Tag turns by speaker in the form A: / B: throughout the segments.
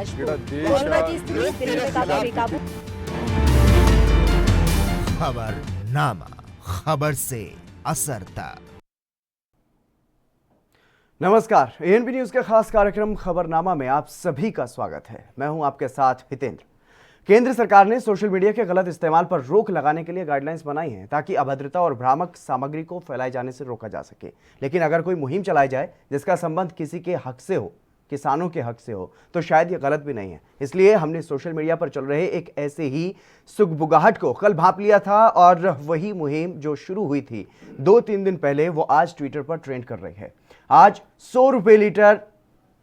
A: Rajput. Corona की स्थिति दिल्ली में काफी बेकाबू।
B: खबरनामा, खबर से असर तक।
C: नमस्कार, एएनबी न्यूज के खास कार्यक्रम खबरनामा में आप सभी का स्वागत है। मैं हूं आपके साथ हितेंद्र। केंद्र सरकार ने सोशल मीडिया के गलत इस्तेमाल पर रोक लगाने के लिए गाइडलाइंस बनाई हैं ताकि अभद्रता और भ्रामक सामग्री को फैलाए जाने से रोका जा सके। लेकिन अगर कोई मुहिम चलाई जाए जिसका संबंध किसी के हक से हो, किसानों के हक से हो, तो शायद ये गलत भी नहीं है। इसलिए हमने सोशल मीडिया पर चल रहे एक ऐसे ही सुगबुगाहट को कल भांप लिया था और वही मुहिम जो शुरू हुई थी 2-3 दिन पहले, वो आज ट्विटर पर ट्रेंड कर रही है। आज 100 रुपए लीटर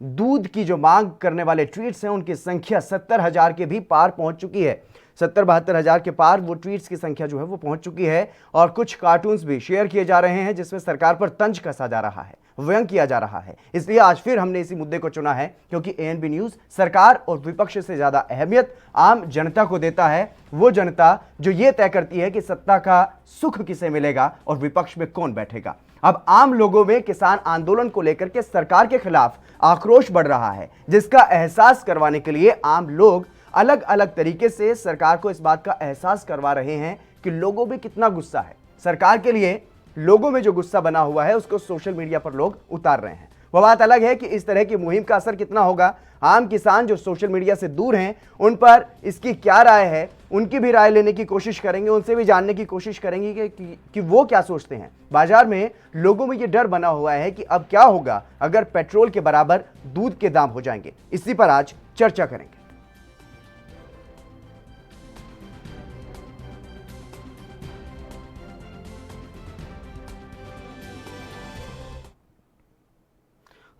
C: दूध की जो मांग करने वाले ट्वीट्स हैं उनकी संख्या 70,000 के भी पार पहुंच चुकी है। 70-72,000 के पार वो ट्वीट्स की संख्या जो है वो पहुंच चुकी है। और कुछ कार्टून्स भी शेयर किए जा रहे हैं जिसमें सरकार पर तंज कसा जा रहा है, व्यंग किया जा रहा है। इसलिए आज फिर हमने इसी मुद्दे को चुना है क्योंकि एएनबी न्यूज सरकार और विपक्ष से ज्यादा अहमियत आम जनता को देता है। वो जनता जो ये तय करती है कि सत्ता का सुख किसे मिलेगा और विपक्ष में कौन बैठेगा। अब आम लोगों में किसान आंदोलन को लेकर के सरकार के खिलाफ आक्रोश बढ़ रहा है, जिसका एहसास करवाने के लिए आम लोग अलग अलग तरीके से सरकार को इस बात का एहसास करवा रहे हैं कि लोगों में कितना गुस्सा है। सरकार के लिए लोगों में जो गुस्सा बना हुआ है उसको सोशल मीडिया पर लोग उतार रहे हैं। वह बात अलग है कि इस तरह की मुहिम का असर कितना होगा। आम किसान जो सोशल मीडिया से दूर हैं उन पर इसकी क्या राय है, उनकी भी राय लेने की कोशिश करेंगे, उनसे भी जानने की कोशिश करेंगे कि वो क्या सोचते हैं। बाजार में लोगों में ये डर बना हुआ है कि अब क्या होगा अगर पेट्रोल के बराबर दूध के दाम हो जाएंगे। इसी पर आज चर्चा करेंगे।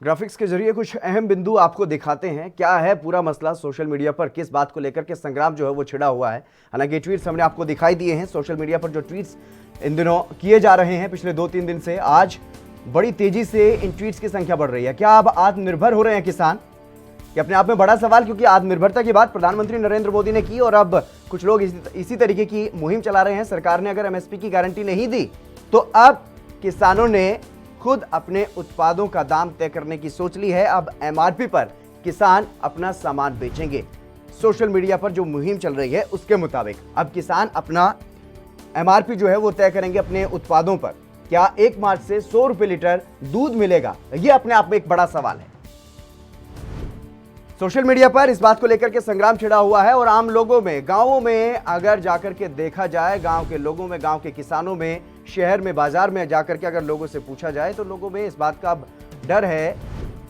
C: ग्राफिक्स के जरिए कुछ अहम बिंदु आपको दिखाते हैं। क्या है पूरा मसला सोशल मीडिया पर, किस बात को लेकर के संग्राम जो है वो छिड़ा हुआ है। हालांकि ट्वीट्स हमने आपको दिखाई दिए हैं। सोशल मीडिया पर जो ट्वीट्स इन दिनों किए जा रहे हैं पिछले 2-3 दिन से, आज बड़ी तेजी से इन ट्वीट्स की संख्या बढ़ रही है। क्या अब आत्मनिर्भर हो रहे हैं किसान? ये अपने आप में बड़ा सवाल, क्योंकि आत्मनिर्भरता की बात प्रधानमंत्री नरेंद्र मोदी ने की और अब कुछ लोग इसी तरीके की मुहिम चला रहे हैं। सरकार ने अगर एमएसपी की गारंटी नहीं दी तो अब किसानों ने खुद अपने उत्पादों का दाम तय करने की सोच ली है। अब एमआरपी पर किसान अपना सामान बेचेंगे। सोशल मीडिया पर जो मुहिम चल रही है उसके मुताबिक अब किसान अपना एमआरपी जो है वो तय करेंगे अपने उत्पादों पर। क्या 1 मार्च से 100 रुपए लीटर दूध मिलेगा? यह अपने आप में एक बड़ा सवाल है। सोशल मीडिया पर इस बात को लेकर के संग्राम छिड़ा हुआ है और आम लोगों में, गांवों में अगर जाकर के देखा जाए, गांव के लोगों में, गांव के किसानों में, शहर में, बाजार में जाकर के अगर लोगों से पूछा जाए तो लोगों में इस बात का डर है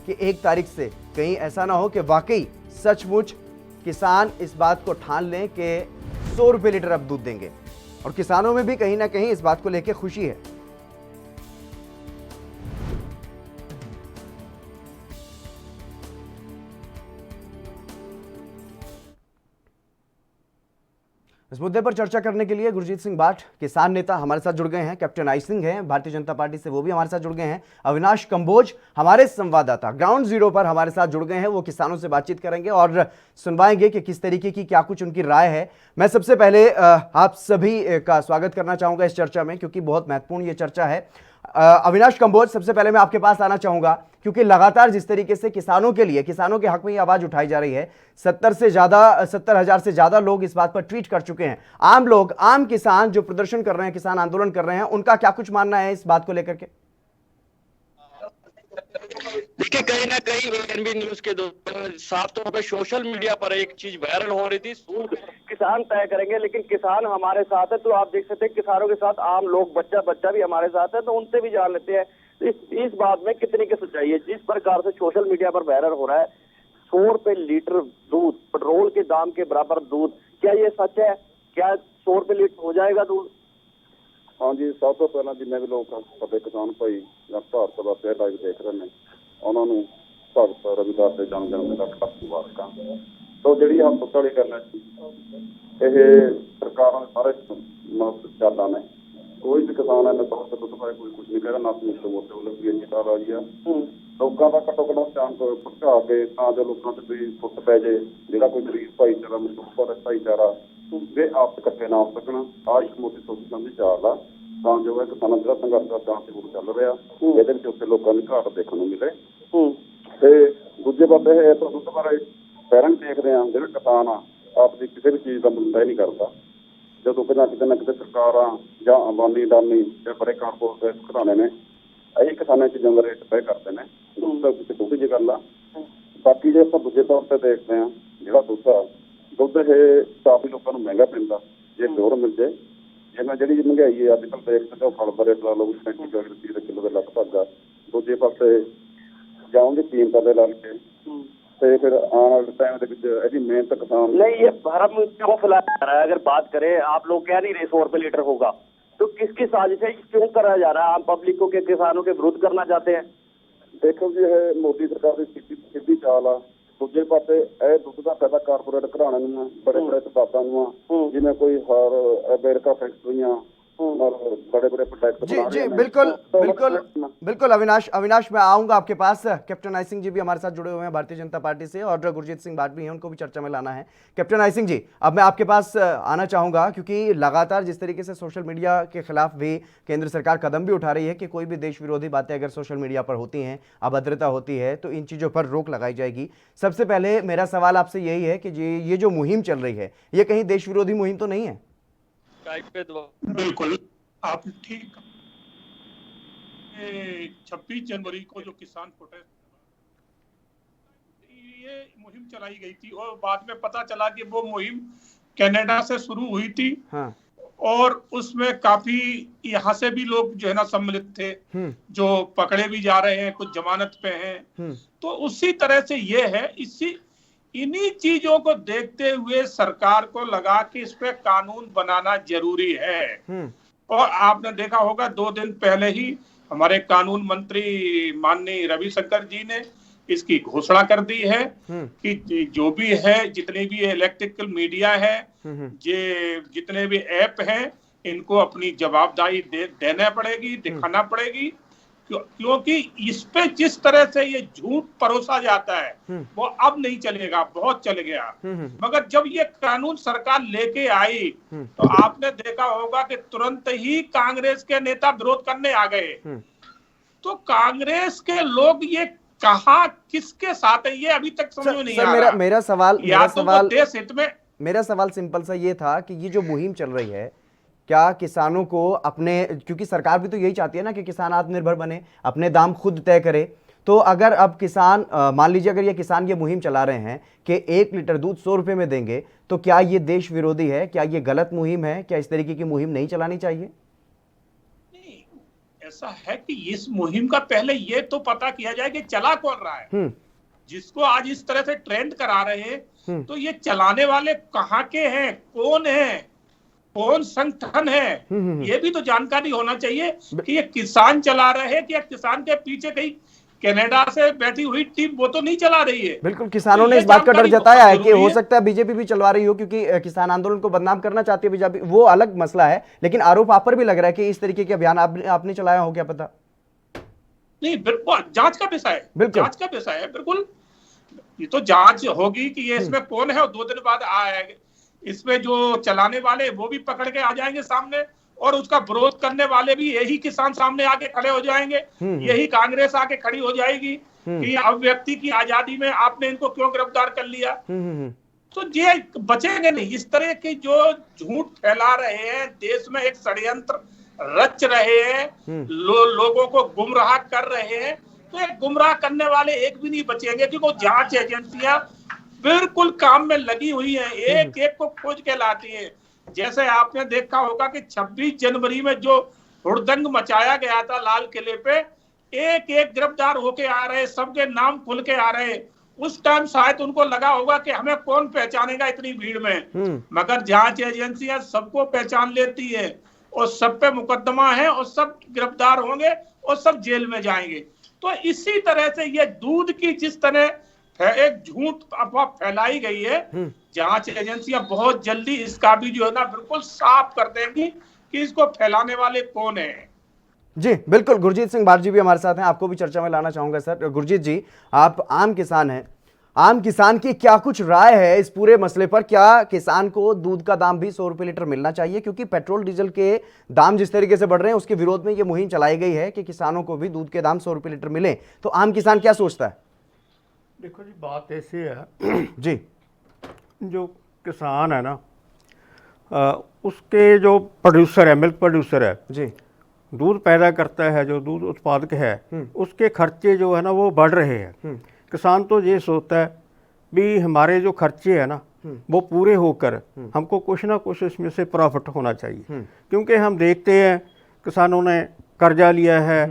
C: कि 1 तारीख से कहीं ऐसा ना हो कि वाकई सचमुच किसान इस बात को ठान लें कि 100 रुपए लीटर अब दूध देंगे। और किसानों में भी कहीं ना कहीं इस बात को लेकर खुशी है। इस मुद्दे पर चर्चा करने के लिए गुरजीत सिंह भाट, किसान नेता, हमारे साथ जुड़ गए हैं। कैप्टन आई सिंह हैं भारतीय जनता पार्टी से, वो भी हमारे साथ जुड़ गए हैं। अविनाश कंबोज हमारे संवाददाता ग्राउंड जीरो पर हमारे साथ जुड़ गए हैं। वो किसानों से बातचीत करेंगे और सुनवाएंगे कि किस तरीके की क्या कुछ उनकी राय है। मैं सबसे पहले आप सभी का स्वागत करना चाहूंगा इस चर्चा में, क्योंकि बहुत महत्वपूर्ण ये चर्चा है। अविनाश कंबोज, सबसे पहले मैं आपके पास आना चाहूंगा, क्योंकि लगातार जिस तरीके से किसानों के लिए, किसानों के हक में ये आवाज उठाई जा रही है, 70,000 से ज्यादा लोग इस बात पर ट्वीट कर चुके हैं। आम लोग, आम किसान जो प्रदर्शन कर रहे हैं, किसान आंदोलन कर रहे हैं, उनका क्या कुछ मानना है इस बात को लेकर के?
D: देखिए, कहीं ना कहीं एएनबी न्यूज के साफ तौर पर सोशल मीडिया पर एक चीज वायरल हो रही थी, किसान तय करेंगे, लेकिन किसान हमारे साथ है। तो आप देख सकते हैं किसानों के साथ आम लोग, बच्चा भी हमारे साथ है। तो उनसे भी जान लेते हैं इस बात में कितनी की सच्चाई है। जिस प्रकार से सोशल मीडिया पर वायरल हो रहा है 100 रुपए लीटर दूध, पेट्रोल के दाम के बराबर दूध, क्या ये सच है? क्या 100 रुपए लीटर हो जाएगा दूध?
E: हाँ जी, सब तो पहला जिन्हें भी लोग अपने किसान भाई भारत सभा पे लाइव देख रहे हैं, उन्होंने भगत रविदास के जन्मदिन का लख मुबारक। तो जी हस्पताली करना ये सरकार सारे चाला ने, कोई भी किसान है ना बहुत दुख पाए, कोई कुछ नहीं कहेगा, ना तो मोटे लगी आ रही है। लोगों का घट्टो घट्ट ध्यान भटका के जो लोगों से भी फुट पै जाए, जो कोई गरीब भाईचारा, मुसलमान भाईचारा वे आप इकट्ठे ना हो सकना। आज मोदी सोच समझी चाल आ ਤਾਂ ਜੋ ਹੈ ਕਿਸਾਨਾਂ ਦਾ ਸੰਘਰਸ਼ ਦਾ ਸ਼ਾਂਤੀਪੂਰਨ ਚੱਲ ਰਿਹਾ, ਇਹਦੇ ਵਿੱਚ ਉੱਥੇ ਲੋਕਾਂ ਨੂੰ ਘਾਟ ਦੇਖਣ ਨੂੰ ਮਿਲੇ। ਤੇ ਦੂਜੇ ਪਾਸੇ ਇਹ ਤਾਂ ਦੁੱਧ ਬਾਰੇ ਪੈਰਾਂ ਦੇਖਦੇ ਆ ਜਿਹੜਾ ਕਿਸਾਨ ਆ ਆਪਦੀ ਕਿਸੇ ਵੀ ਚੀਜ਼ ਦਾ ਮੁੱਲ ਤੈਅ ਨਹੀਂ ਕਰਦਾ। ਜਦੋਂ ਕਿਤੇ ਨਾ ਕਿਤੇ ਸਰਕਾਰਾਂ ਜਾਂ ਅੰਬਾਨੀ ਅਡਾਨੀ ਜਾਂ ਬੜੇ ਕਾਰਪੋਰੇਟ ਘਰਾਣੇ ਨੇ ਇਹ ਕਿਸਾਨਾਂ ਚੀਜ਼ਾਂ ਦਾ ਰੇਟ ਤੈਅ ਕਰਦੇ ਨੇ। ਛੋਟੀ ਜਿਹੀ ਗੱਲ ਆ। ਬਾਕੀ ਜੇ ਆਪਾਂ ਦੂਜੇ ਤੌਰ ਤੇ ਦੇਖਦੇ ਆ ਜਿਹੜਾ ਦੁੱਧ ਇਹ ਕਾਫੀ ਲੋਕਾਂ ਨੂੰ ਮਹਿੰਗਾ ਪੈਂਦਾ ਜੇ ਪਿਓਰ ਮਿਲ ਜੇ। ਜਿਵੇਂ ਜਿਹੜੀ ਮਹਿੰਗਾਈ ਹੈ ਅੱਜ ਕੱਲ੍ਹ ਦੇਖਦੇ ਹੋ ਫਲ ਦਾ ਰੇਟ ਲਾ ਲਓ 35 ਰੁਪਏ ਕਿਲੋ ਦੇ ਲਗਭਗ ਆ। ਦੂਜੇ ਪਾਸੇ ਜਾਓਗੇ ਕੀਮਤਾਂ ਦੇ ਲਾ ਕੇ तो फिर आने वाले टाइम ऐसी मेहनत किसान
D: नहीं, ये भरम क्यों फैलाया जा रहा है? अगर बात करें, आप लोग कह नहीं रहे 100 रुपए लीटर होगा, तो किसकी साजिश है? क्यों कराया जा रहा है? आम पब्लिक को के किसानों के विरोध करना चाहते हैं?
E: देखो जी ये मोदी सरकार की सीधी चाल आ। दूजे पासे दुध का फायदा कारपोरेट घराने ਨੂੰ बड़े बड़े तबादां ਨੂੰ जिवें कोई हर अमेरिका फैक्ट्रियां और बड़े बड़े प्रोडक्ट
C: जी जी बिल्कुल बिल्कुल बिल्कुल। अविनाश मैं आऊंगा आपके पास। कैप्टन आई सिंह जी भी हमारे साथ जुड़े हुए हैं भारतीय जनता पार्टी से और गुरजीत सिंह भाट भी हैं, उनको भी चर्चा में लाना है। कैप्टन आई सिंह जी अब मैं आपके पास आना चाहूंगा क्योंकि लगातार जिस तरीके से सोशल मीडिया के खिलाफ भी केंद्र सरकार कदम भी उठा रही है कि कोई भी देश विरोधी बातें अगर सोशल मीडिया पर होती हैं, अभद्रता होती है तो इन चीज़ों पर रोक लगाई जाएगी। सबसे पहले मेरा सवाल आपसे यही है कि ये जो मुहिम चल रही है ये कहीं देश विरोधी मुहिम तो नहीं है?
F: बिल्कुल आप ठीक। 26 जनवरी को जो किसान प्रोटेस्ट ये मुहिम चलाई गई थी और बाद में पता चला कि वो मुहिम कनाडा से शुरू हुई थी। हाँ। और उसमें काफी यहाँ से भी लोग जो है ना सम्मिलित थे, जो पकड़े भी जा रहे हैं, कुछ जमानत पे हैं। तो उसी तरह से ये है, इन्हीं चीजों को देखते हुए सरकार को लगा कि इस पे कानून बनाना जरूरी है। और आपने देखा होगा 2 दिन पहले ही हमारे कानून मंत्री माननीय रविशंकर जी ने इसकी घोषणा कर दी है कि जो भी है, जितने भी इलेक्ट्रिकल मीडिया है, जितने भी ऐप हैं, इनको अपनी जवाबदारी देना पड़ेगी, दिखाना पड़ेगी। क्योंकि इस पे जिस तरह से ये झूठ परोसा जाता है वो अब नहीं चलेगा, बहुत चल गया। मगर जब ये कानून सरकार लेके आई तो आपने देखा होगा कि तुरंत ही कांग्रेस के नेता विरोध करने आ गए। तो कांग्रेस के लोग ये कहा किसके साथ है ये अभी तक समझ में नहीं आ रहा।
C: मेरा सवाल
F: देश हित में,
C: मेरा सवाल सिंपल सा ये था कि ये जो मुहिम चल रही है क्या किसानों को अपने, क्योंकि सरकार भी तो यही चाहती है ना कि किसान आत्मनिर्भर बने, अपने दाम खुद तय करे, तो अगर अब किसान मान लीजिए अगर ये किसान ये मुहिम चला रहे हैं कि 1 लीटर दूध 100 रुपए में देंगे, तो क्या ये देश विरोधी है? क्या ये गलत मुहिम है? क्या इस तरीके की मुहिम नहीं चलानी चाहिए?
F: नहीं, ऐसा है कि इस मुहिम का पहले ये तो पता किया जाए कि चला कौन रहा है। जिसको आज इस तरह से ट्रेंड करा रहे हैं तो ये चलाने वाले कहाँ के हैं, कौन है, कौन संगठन है, ये भी तो जानकारी होना चाहिए कि ये किसान चला रहे हैं या किसान के पीछे कहीं कनाडा से बैठी हुई टीम वो तो नहीं चला रही है।
C: बिल्कुल, किसानों ने इस बात का डर जताया है कि हो सकता है बीजेपी भी चलवा रही हो क्योंकि किसान आंदोलन को बदनाम करना चाहती है बीजेपी, वो अलग मसला है। लेकिन आरोप आप पर भी लग रहा है कि इस तरीके के अभियान आपने चलाया हो, क्या पता?
F: नहीं, बिल्कुल जांच का विषय है, जांच का विषय है। बिल्कुल ये तो जांच होगी कि ये इसमें कौन है और 2 दिन बाद आएगा। इसमें जो चलाने वाले वो भी पकड़ के आ जाएंगे सामने और उसका विरोध करने वाले भी यही किसान सामने आके खड़े हो जाएंगे, यही कांग्रेस आके खड़ी हो जाएगी कि अभिव्यक्ति की आजादी में आपने इनको क्यों गिरफ्तार कर लिया। तो ये बचेंगे नहीं। इस तरह के जो झूठ फैला रहे हैं, देश में एक षड्यंत्र रच रहे हैं, लोगों को गुमराह कर रहे हैं, तो एक गुमराह करने वाले एक भी नहीं बचेंगे क्योंकि जांच एजेंसियां बिल्कुल काम में लगी हुई है, एक एक को खोज के लाती है। जैसे आपने देखा होगा कि 26 जनवरी में जो हुड़दंग मचाया गया था लाल किले पे, एक एक गिरफ्तार होके आ रहे, सबके नाम खुल के आ रहे। उस टाइम शायद उनको लगा होगा कि हमें कौन पहचानेगा इतनी भीड़ में, मगर जांच एजेंसियां सबको पहचान लेती है और सब पे मुकदमा है और सब गिरफ्तार होंगे और सब जेल में जाएंगे। तो इसी तरह से ये दूध की जिस तरह एक झूठ अफवाह फैलाई गई है, जांच एजेंसियां बहुत जल्दी इसका भी जो है ना बिल्कुल साफ कर देंगी कि इसको फैलाने वाले कौन है।
C: जी बिल्कुल, गुरजीत सिंह भाट जी भी हमारे साथ हैं, आपको भी चर्चा में लाना चाहूंगा। सर गुरजीत जी, आप आम किसान हैं, आम किसान की क्या कुछ राय है इस पूरे मसले पर? क्या किसान को दूध का दाम भी 100 रुपए लीटर मिलना चाहिए? क्योंकि पेट्रोल डीजल के दाम जिस तरीके से बढ़ रहे हैं उसके विरोध में ये मुहिम चलाई गई है कि किसानों को भी दूध के दाम 100 रुपए लीटर मिले, तो आम किसान क्या सोचता है?
G: देखो जी, बात ऐसी है
C: जी,
G: जो किसान है ना, उसके जो प्रोड्यूसर है, मिल्क प्रोड्यूसर है,
C: जी,
G: दूध पैदा करता है, जो दूध उत्पादक है, उसके खर्चे जो है ना वो बढ़ रहे हैं। किसान तो ये सोचता है भी हमारे जो खर्चे हैं ना वो पूरे होकर हमको कुछ ना कुछ इसमें से प्रॉफिट होना चाहिए, क्योंकि हम देखते हैं किसानों ने कर्जा लिया है,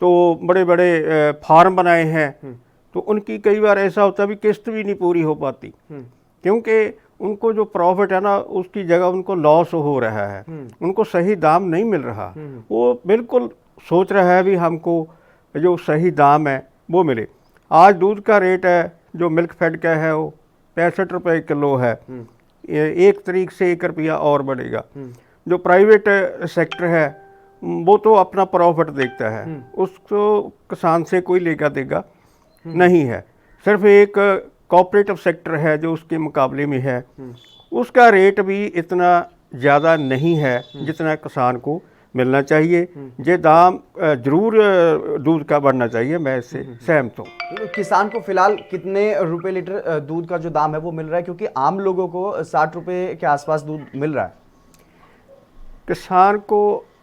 G: तो बड़े बड़े फार्म बनाए हैं, तो उनकी कई बार ऐसा होता है भी किस्त भी नहीं पूरी हो पाती, क्योंकि उनको जो प्रॉफिट है ना उसकी जगह उनको लॉस हो रहा है, उनको सही दाम नहीं मिल रहा। वो बिल्कुल सोच रहा है भी हमको जो सही दाम है वो मिले। आज दूध का रेट है जो मिल्क फेड का है वो 65 रुपये किलो है, 1 तारीख से 1 रुपया और बढ़ेगा। जो प्राइवेट सेक्टर है वो तो अपना प्रॉफिट देखता है, उसको किसान से कोई लेगा देगा नहीं है। सिर्फ एक कोऑपरेटिव सेक्टर है जो उसके मुकाबले में है, उसका रेट भी इतना ज़्यादा नहीं है जितना किसान को मिलना चाहिए। ये दाम जरूर दूध का बढ़ना चाहिए, मैं इससे सहमत हूँ।
C: किसान को फिलहाल कितने रुपए लीटर दूध का जो दाम है वो मिल रहा है, क्योंकि आम लोगों को 60 रुपए के आसपास दूध मिल रहा है?
G: किसान को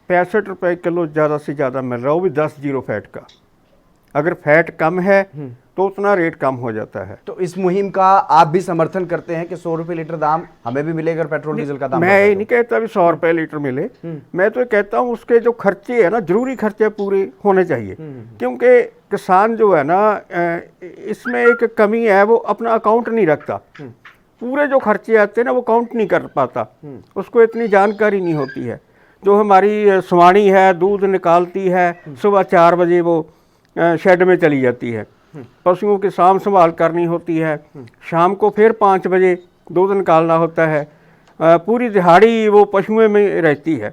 G: 65 रुपये किलो ज़्यादा से ज़्यादा मिल रहा है, वो भी 10 जीरो फैट का। अगर फैट कम है तो उतना रेट कम हो जाता है।
C: तो इस मुहिम का आप भी समर्थन करते हैं कि 100 रुपए लीटर दाम हमें भी मिलेगा अगर पेट्रोल डीजल का दाम?
G: मैं ये नहीं कहता भी 100 रुपये लीटर मिले, मैं तो कहता हूँ उसके जो खर्चे है ना, जरूरी खर्चे पूरे होने चाहिए, क्योंकि किसान जो है ना इसमें एक कमी है, वो अपना अकाउंट नहीं रखता, पूरे जो खर्चे आते हैं ना वो काउंट नहीं कर पाता, उसको इतनी जानकारी नहीं होती है। जो हमारी सुवाणी है दूध निकालती है, सुबह 4 बजे वो शेड में चली जाती है, पशुओं की साम संभाल करनी होती है, शाम को फिर 5 बजे दूध निकालना होता है, पूरी दिहाड़ी वो पशुओं में रहती है।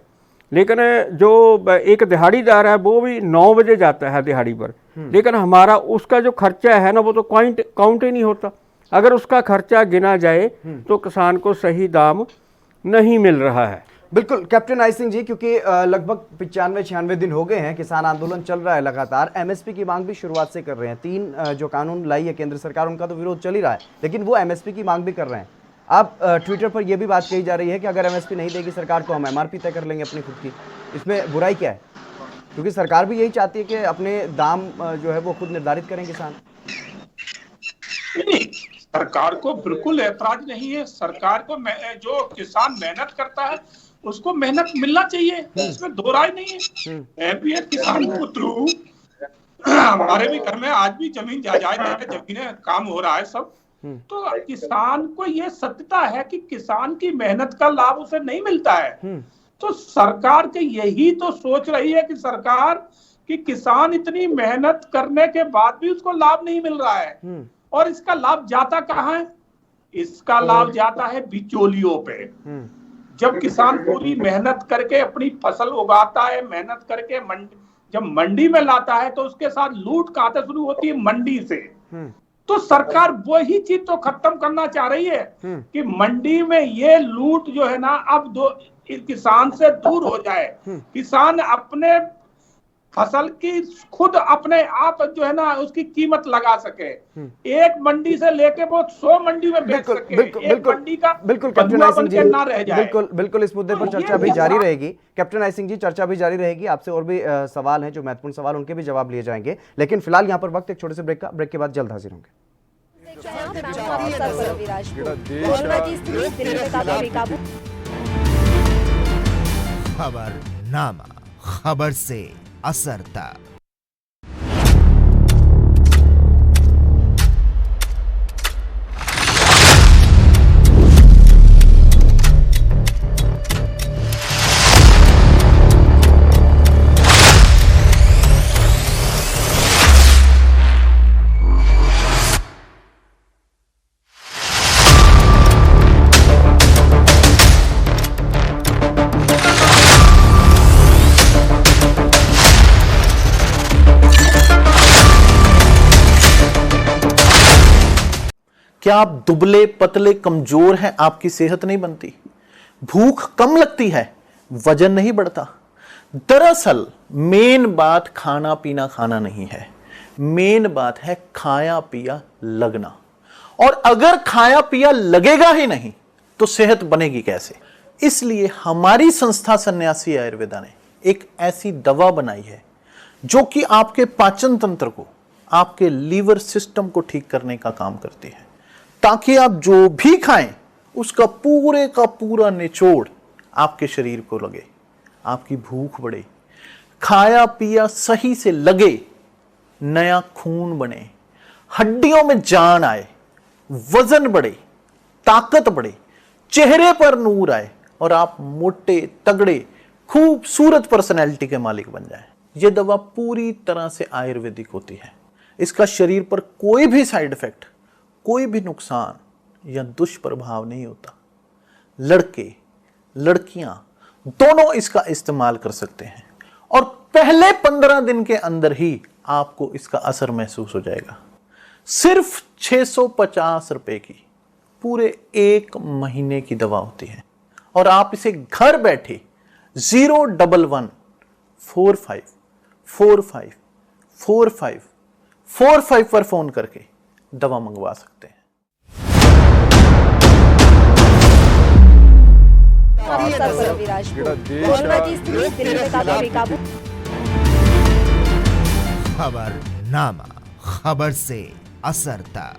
G: लेकिन जो एक दिहाड़ीदार है वो भी 9 बजे जाता है दिहाड़ी पर, लेकिन हमारा उसका जो खर्चा है ना वो तो काउंट ही नहीं होता। अगर उसका खर्चा गिना जाए तो किसान को सही दाम नहीं मिल रहा है।
C: बिल्कुल कैप्टन आई सिंह जी, क्योंकि लगभग 95-96 दिन हो गए हैं किसान आंदोलन चल रहा है लगातार, एमएसपी की मांग भी शुरुआत से कर रहे हैं। 3 जो कानून लाई है केंद्र सरकार, उनका तो विरोध चल ही रहा है, लेकिन वो एमएसपी की मांग भी कर रहे हैं। अब ट्विटर पर यह भी बात कही जा रही है कि अगर एमएसपी नहीं देगी सरकार तो हम एमआरपी तय कर लेंगे अपनी खुद की। इसमें बुराई क्या है, क्योंकि सरकार भी यही चाहती है कि अपने दाम जो है वो खुद निर्धारित करें किसान।
F: सरकार को बिल्कुल ऐतराज नहीं है, सरकार को जो किसान मेहनत करता है उसको मेहनत मिलना चाहिए, इसमें दो राय नहीं है। मैं भी एक किसान पुत्र हूँ, हमारे भी घर में आज भी जमीन जायदाद है, जमीनें काम हो रहा है सब, तो किसान को ये सत्यता है कि किसान की मेहनत का लाभ उसे नहीं मिलता है। तो सरकार के यही तो सोच रही है कि सरकार कि किसान इतनी मेहनत करने के बाद भी उसको लाभ नहीं मिल रहा है, और इसका लाभ जाता कहाँ है? इसका लाभ जाता है बिचौलियों पे। जब किसान पूरी मेहनत करके अपनी फसल उगाता है, मेहनत करके जब मंडी में लाता है तो उसके साथ लूट कहां से शुरू होती है? मंडी से। तो सरकार वही चीज तो खत्म करना चाह रही है कि मंडी में ये लूट जो है ना अब किसान से दूर हो जाए, किसान अपने फसल की खुद अपने आप जो है ना उसकी कीमत लगा सके, एक मंडी से लेके वो 100 मंडी में बेच सके, एक मंडी का
C: बिल्कुल कैप्टन आई सिंह जी,
F: ना रह जाए।
C: बिल्कुल इस मुद्दे पर चर्चा भी जारी रहेगी। कैप्टन आई सिंह जी, चर्चा भी जारी रहेगी, आपसे और भी सवाल हैं जो महत्वपूर्ण सवाल, उनके भी जवाब लिए जाएंगे, लेकिन फिलहाल यहाँ पर वक्त एक छोटे से ब्रेक का, ब्रेक के बाद जल्द हाजिर होंगे।
B: खबरनामा, खबर से असर तक।
H: क्या आप दुबले पतले कमजोर हैं? आपकी सेहत नहीं बनती, भूख कम लगती है, वजन नहीं बढ़ता। दरअसल मेन बात खाना पीना खाना नहीं है, मेन बात है खाया पिया लगना। और अगर खाया पिया लगेगा ही नहीं तो सेहत बनेगी कैसे? इसलिए हमारी संस्था सन्यासी आयुर्वेदा ने एक ऐसी दवा बनाई है जो कि आपके पाचन तंत्र को, आपके लीवर सिस्टम को ठीक करने का काम करती है, ताकि आप जो भी खाएं उसका पूरे का पूरा निचोड़ आपके शरीर को लगे, आपकी भूख बढ़े, खाया पिया सही से लगे, नया खून बने, हड्डियों में जान आए, वजन बढ़े, ताकत बढ़े, चेहरे पर नूर आए और आप मोटे तगड़े खूबसूरत पर्सनैलिटी के मालिक बन जाएं। यह दवा पूरी तरह से आयुर्वेदिक होती है। इसका शरीर पर कोई भी साइड इफेक्ट, कोई भी नुकसान या दुष्प्रभाव नहीं होता। लड़के लड़कियां दोनों इसका इस्तेमाल कर सकते हैं और पहले 15 दिन के अंदर ही आपको इसका असर महसूस हो जाएगा। सिर्फ 650 रुपए की पूरे 1 महीने की दवा होती है और आप इसे घर बैठे 01145454545 पर फोन करके दवा मंगवा सकते हैं।
A: कोरोना की स्थिति दिल्ली में काफी बेकाबू।
B: खबरनामा, खबर से असर तक।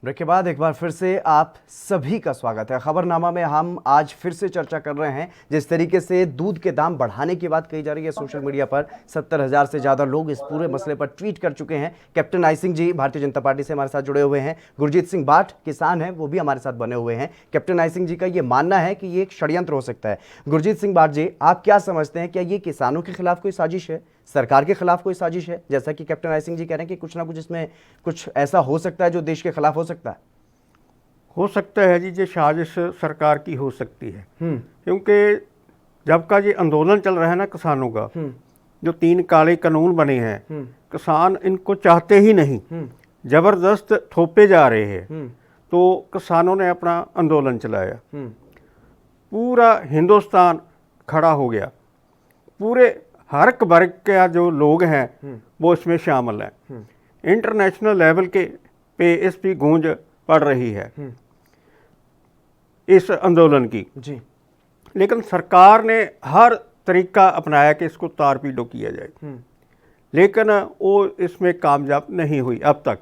C: ब्रेक के बाद एक बार फिर से आप सभी का स्वागत है। खबरनामा में हम आज फिर से चर्चा कर रहे हैं जिस तरीके से दूध के दाम बढ़ाने की बात कही जा रही है सोशल मीडिया पर। 70,000 से ज़्यादा लोग इस पूरे मसले पर ट्वीट कर चुके हैं। Captain I Singh ji Bharatiya Janata party से हमारे साथ जुड़े हुए हैं। गुरजीत सिंह बाट किसान हैं, वो भी हमारे साथ बने हुए हैं। कैप्टन आई सिंह जी का ये मानना है कि ये एक षड्यंत्र हो सकता है। गुरजीत सिंह बाट जी, आप क्या समझते हैं, क्या ये किसानों के खिलाफ कोई साजिश है, सरकार के खिलाफ कोई साजिश है? जैसा कि कैप्टन आई सिंह जी कह रहे हैं कि कुछ ना कुछ इसमें कुछ ऐसा हो सकता है जो देश के खिलाफ हो सकता है।
G: हो सकता है जी, ये साजिश सरकार की हो सकती है, क्योंकि जब का ये आंदोलन चल रहा है ना किसानों का, जो 3 काले कानून बने हैं, किसान इनको चाहते ही नहीं, जबरदस्त थोपे जा रहे हैं। तो किसानों ने अपना आंदोलन चलाया, पूरा हिंदुस्तान खड़ा हो गया, पूरे हर वर्ग के जो लोग हैं वो इसमें शामिल हैं। इंटरनेशनल लेवल के पे इसकी गूंज पड़ रही है इस आंदोलन की
C: जी।
G: लेकिन सरकार ने हर तरीका अपनाया कि इसको तार पीड़ो किया जाए, लेकिन वो इसमें कामयाब नहीं हुई अब तक।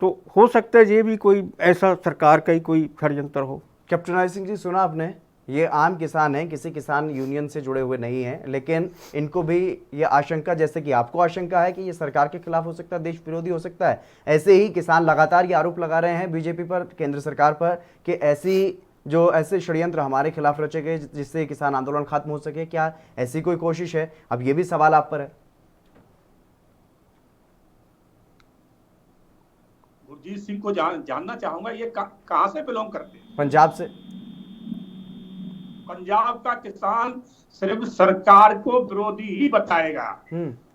G: तो हो सकता है ये भी कोई ऐसा सरकार का ही कोई षड्यंत्र हो।
C: कैप्टन आई सिंह जी, सुना आपने, ये आम किसान हैं, किसी किसान यूनियन से जुड़े हुए नहीं हैं, लेकिन इनको भी ये आशंका, जैसे कि आपको आशंका है कि ये सरकार के खिलाफ हो सकता है, देश विरोधी हो सकता है, ऐसे ही किसान लगातार ये आरोप लगा रहे हैं बीजेपी पर, केंद्र सरकार पर, कि ऐसे षड्यंत्र हमारे खिलाफ रचे गए जिससे किसान आंदोलन खत्म हो सके। क्या ऐसी कोई कोशिश है? अब ये भी सवाल आप पर है।
F: गुरजीत सिंह को जानना चाहूंगा, ये कहां से बिलोंग करते हैं?
C: पंजाब से।
F: पंजाब का किसान सिर्फ सरकार को विरोधी ही बताएगा,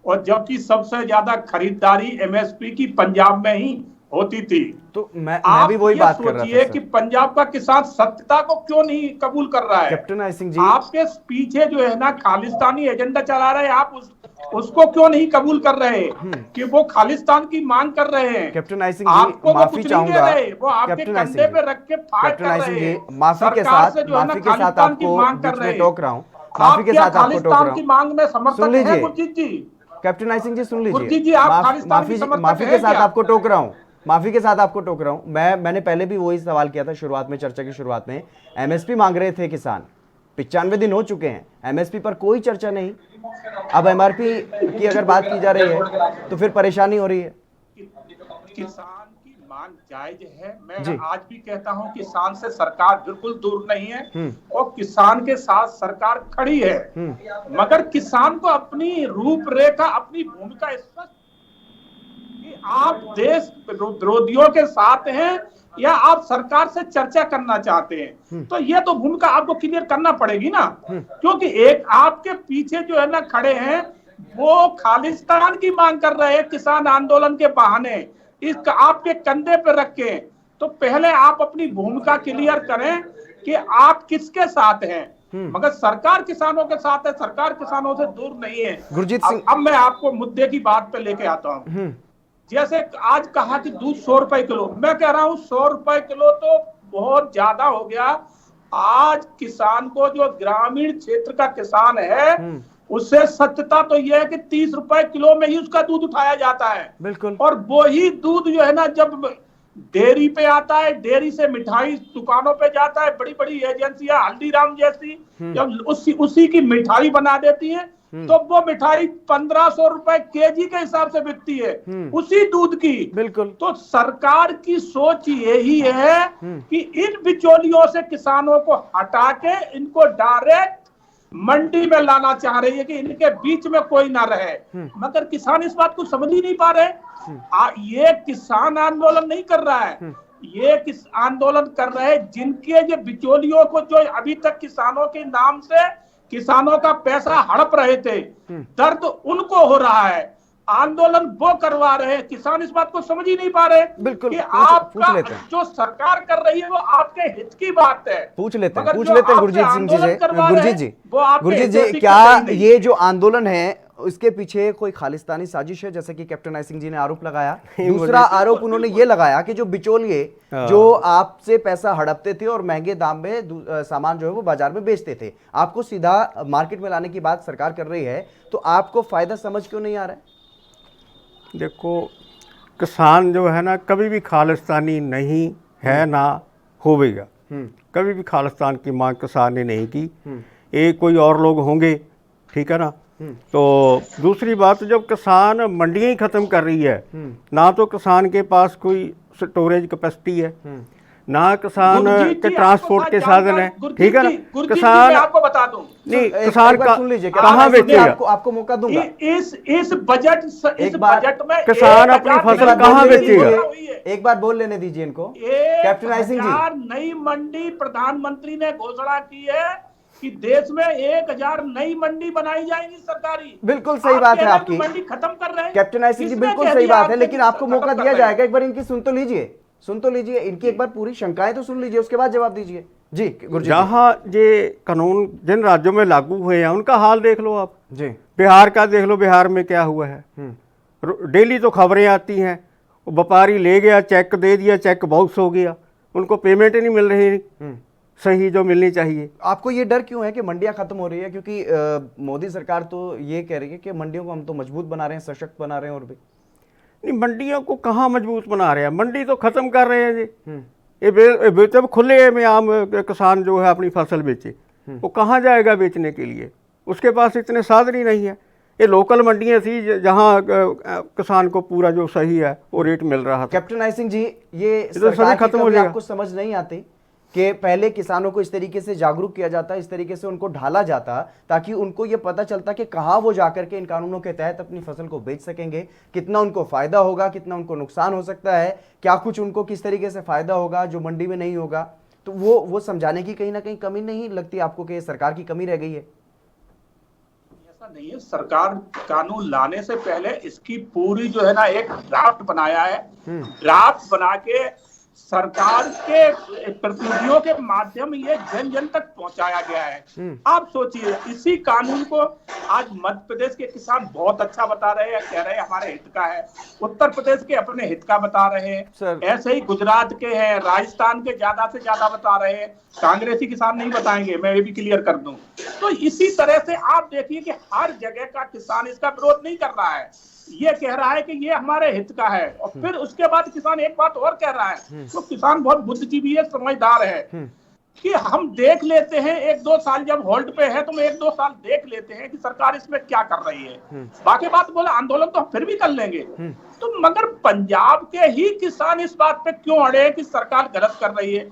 F: और जबकि सबसे ज्यादा खरीदारी एमएसपी की पंजाब में ही होती थी।
C: तो मैं भी वही बात कर रहा था
F: कि पंजाब का किसान सत्यता को क्यों नहीं कबूल कर रहा है?
C: कैप्टन आई सिंह जी,
F: आपके पीछे जो है ना खालिस्तानी एजेंडा चला रहे हैं, आप उसको क्यों नहीं कबूल कर रहे कि वो खालिस्तान की मांग कर रहे हैं?
C: कैप्टन आई सिंह जी, माफी चाहूंगा,
F: वो आपके कंधे पे रख के फाइट कर रहे हैं।
C: माफी के साथ आपको बीच में टोक रहा हूँ, माफी के साथ आपको टोक रहा हूँ।
F: मांग में समर्थन है गुरजीत जी?
C: कैप्टन आई सिंह जी सुन लीजिए,
F: गुरजीत जी, आप खालिस्तान की समर्थक
C: माफी के साथ आपको टोक रहा हूँ, माफी के साथ आपको टोक रहा हूँ। मैंने पहले भी वही सवाल किया था शुरुआत में, चर्चा की शुरुआत में। एमएसपी मांग रहे थे किसान, 95 दिन हो चुके हैं, एमएसपी पर कोई चर्चा नहीं। अब एमआरपी की अगर बात की जा रही है तो फिर परेशानी हो रही है।
F: किसान की मांग जायज है, मैं आज भी कहता हूं किसान से सरकार बिल्कुल दूर नहीं है और किसान के साथ सरकार खड़ी है, मगर किसान को अपनी रूपरेखा, अपनी भूमिका स्पष्ट, आप देश विरोधियों के साथ हैं या आप सरकार से चर्चा करना चाहते हैं, तो ये तो भूमिका आपको क्लियर करना पड़ेगी ना। क्योंकि एक आपके पीछे जो है ना खड़े हैं, वो खालिस्तान की मांग कर रहे हैं किसान आंदोलन के बहाने, इस आपके कंधे पे रख के। तो पहले आप अपनी भूमिका क्लियर करें कि आप किसके साथ हैं, मगर सरकार किसानों के साथ है, सरकार किसानों से दूर नहीं है।
C: गुरजीत सिंह,
F: अब मैं आपको मुद्दे की बात पे लेके आता हूँ। जैसे आज कहा कि दूध 100 रुपए किलो, मैं कह रहा हूँ 100 रुपए किलो तो बहुत ज्यादा हो गया। आज किसान को, जो ग्रामीण क्षेत्र का किसान है, उससे सत्यता तो यह है कि 30 रुपए किलो में ही उसका दूध उठाया जाता है।
C: बिल्कुल।
F: और वही दूध जो है ना, जब डेयरी पे आता है, डेयरी से मिठाई दुकानों पे जाता है, बड़ी बड़ी एजेंसियां हल्दीराम जैसी जब उसी की मिठाई बना देती हैं, तो वो मिठाई 1500 रुपए केजी के हिसाब से बिकती है, उसी दूध की।
C: बिल्कुल।
F: तो सरकार की सोच यही है कि इन बिचौलियों से किसानों को हटा के इनको डायरेक्ट मंडी में लाना चाह रही है कि इनके बीच में कोई ना रहे। मगर किसान इस बात को समझ ही नहीं पा रहे। ये किसान आंदोलन नहीं कर रहा है, ये किस आंदोलन कर रहे हैं जिनके जो बिचौलियों को, जो अभी तक किसानों के नाम से किसानों का पैसा हड़प रहे थे, दर्द उनको हो रहा है। आंदोलन वो करवा रहे हैं, किसान इस बात को समझ ही नहीं पा रहे।
C: बिल्कुल।
F: कि आपका जो सरकार कर रही है वो आपके हित की बात है।
C: पूछ लेते हैं गुरजीत सिंह जी से। गुरजीत जी, क्या ये जो आंदोलन है उसके पीछे कोई खालिस्तानी साजिश है, जैसे कि कैप्टन आई सिंह जी ने आरोप लगाया? दूसरा आरोप उन्होंने ये लगाया कि जो बिचौलिए जो आपसे पैसा हड़पते थे और महंगे दाम में सामान जो है वो बाजार में बेचते थे, आपको सीधा मार्केट में लाने की बात सरकार कर रही है, तो आपको फायदा समझ क्यों नहीं आ रहा है?
G: देखो, किसान जो है ना कभी भी खालिस्तानी नहीं है, ना होवेगा। कभी भी खालिस्तान की मांग किसान ने नहीं की। एक कोई और लोग होंगे, ठीक है ना। तो दूसरी बात, जब किसान मंडियां ही खत्म कर रही है, ना तो किसान के पास कोई स्टोरेज कैपेसिटी है, ना किसान के ट्रांसपोर्ट के साधन है, ठीक है ना। किसान,
F: आपको बता दूं,
G: नहीं, किसान का कहाँ बेचेगा?
C: आपको मौका दूंगा।
F: इस बजट में
G: किसान अपनी फसल कहाँ बेचेगा?
C: एक बार बोल लेने दीजिए इनको। कैप्टन आई सिंह जी,
F: नई मंडी प्रधानमंत्री ने घोषणा की है कि देश में 1000 नई मंडी बनाई जाएगी सरकारी।
C: बिल्कुल सही बात है आपकी।
F: मंडी खत्म कर रहे हैं
C: कैप्टन आई सिंह जी, बिल्कुल सही बात है, लेकिन आपको मौका दिया जाएगा। एक बार इनकी सुन तो लीजिए, इनकी एक बार पूरी शंकाएं तो सुन लीजिए, उसके बाद जवाब दीजिए। जी गुरजीत।
G: जहाँ ये कानून जिन राज्यों में लागू हुए हैं उनका हाल देख लो आप
C: जी।
G: बिहार का देख लो, बिहार में क्या हुआ है। डेली तो खबरें आती हैं, व्यापारी ले गया, चेक दे दिया, चेक बाउंस हो गया, उनको पेमेंट ही नहीं मिल रही सही जो मिलनी चाहिए।
C: आपको ये डर क्यों है कि मंडियां खत्म हो रही है? क्योंकि मोदी सरकार तो ये कह रही है कि मंडियों को हम तो मजबूत बना रहे हैं, सशक्त बना रहे हैं। और भी
G: नहीं, मंडियों को कहाँ मजबूत बना रहे हैं, मंडी तो खत्म कर रहे हैं जी। ये जब खुले में आम किसान जो है अपनी फसल बेचे, वो कहाँ जाएगा बेचने के लिए? उसके पास इतने साधन ही नहीं है। ये लोकल मंडियां थी जहाँ किसान को पूरा जो सही है वो रेट मिल रहा था।
C: कैप्टन आई सिंह जी, ये
G: तो सभी खत्म हो जाएगा।
C: आपको समझ नहीं आती कि पहले किसानों को इस तरीके से जागरूक किया जाता, इस तरीके से उनको ढाला जाता, ताकि उनको ये पता चलता कि कहाँ वो जाकर के इन कानूनों के तहत अपनी फसल को बेच सकेंगे, कितना उनको फायदा होगा, कितना उनको नुकसान हो सकता है, क्या कुछ उनको किस तरीके से फायदा होगा जो मंडी में नहीं होगा। तो वो समझाने की कहीं ना कहीं कमी नहीं लगती आपको कि सरकार की कमी रह गई है?
F: ऐसा नहीं है, सरकार कानून लाने से पहले इसकी पूरी जो है ना एक ड्राफ्ट बनाया है। ड्राफ्ट बना के सरकार के प्रतिनिधियों के माध्यम ये जन जन तक पहुंचाया गया है। आप सोचिए, इसी कानून को आज मध्य प्रदेश के किसान बहुत अच्छा बता रहे हैं, कह रहे हैं हमारे हित का है। उत्तर प्रदेश के अपने हित का बता रहे हैं, ऐसे ही गुजरात के हैं, राजस्थान के ज्यादा से ज्यादा बता रहे हैं। कांग्रेसी किसान नहीं बताएंगे, मैं ये भी क्लियर कर दूं। तो इसी तरह से आप देखिए कि हर जगह का किसान इसका विरोध नहीं कर रहा है, ये कह रहा है कि ये हमारे हित का है। और फिर उसके बाद किसान एक बात और कह रहा है, तो किसान बहुत बुद्धिजीवी है, समझदार है, कि हम देख लेते हैं 1-2 साल जब होल्ड पे है, तो हम 1-2 साल देख लेते हैं कि सरकार इसमें क्या कर रही है। बाकी बात बोले आंदोलन तो हम फिर भी कर लेंगे। तो मगर पंजाब के ही किसान इस बात पे क्यों अड़े हैं कि सरकार गलत कर रही है,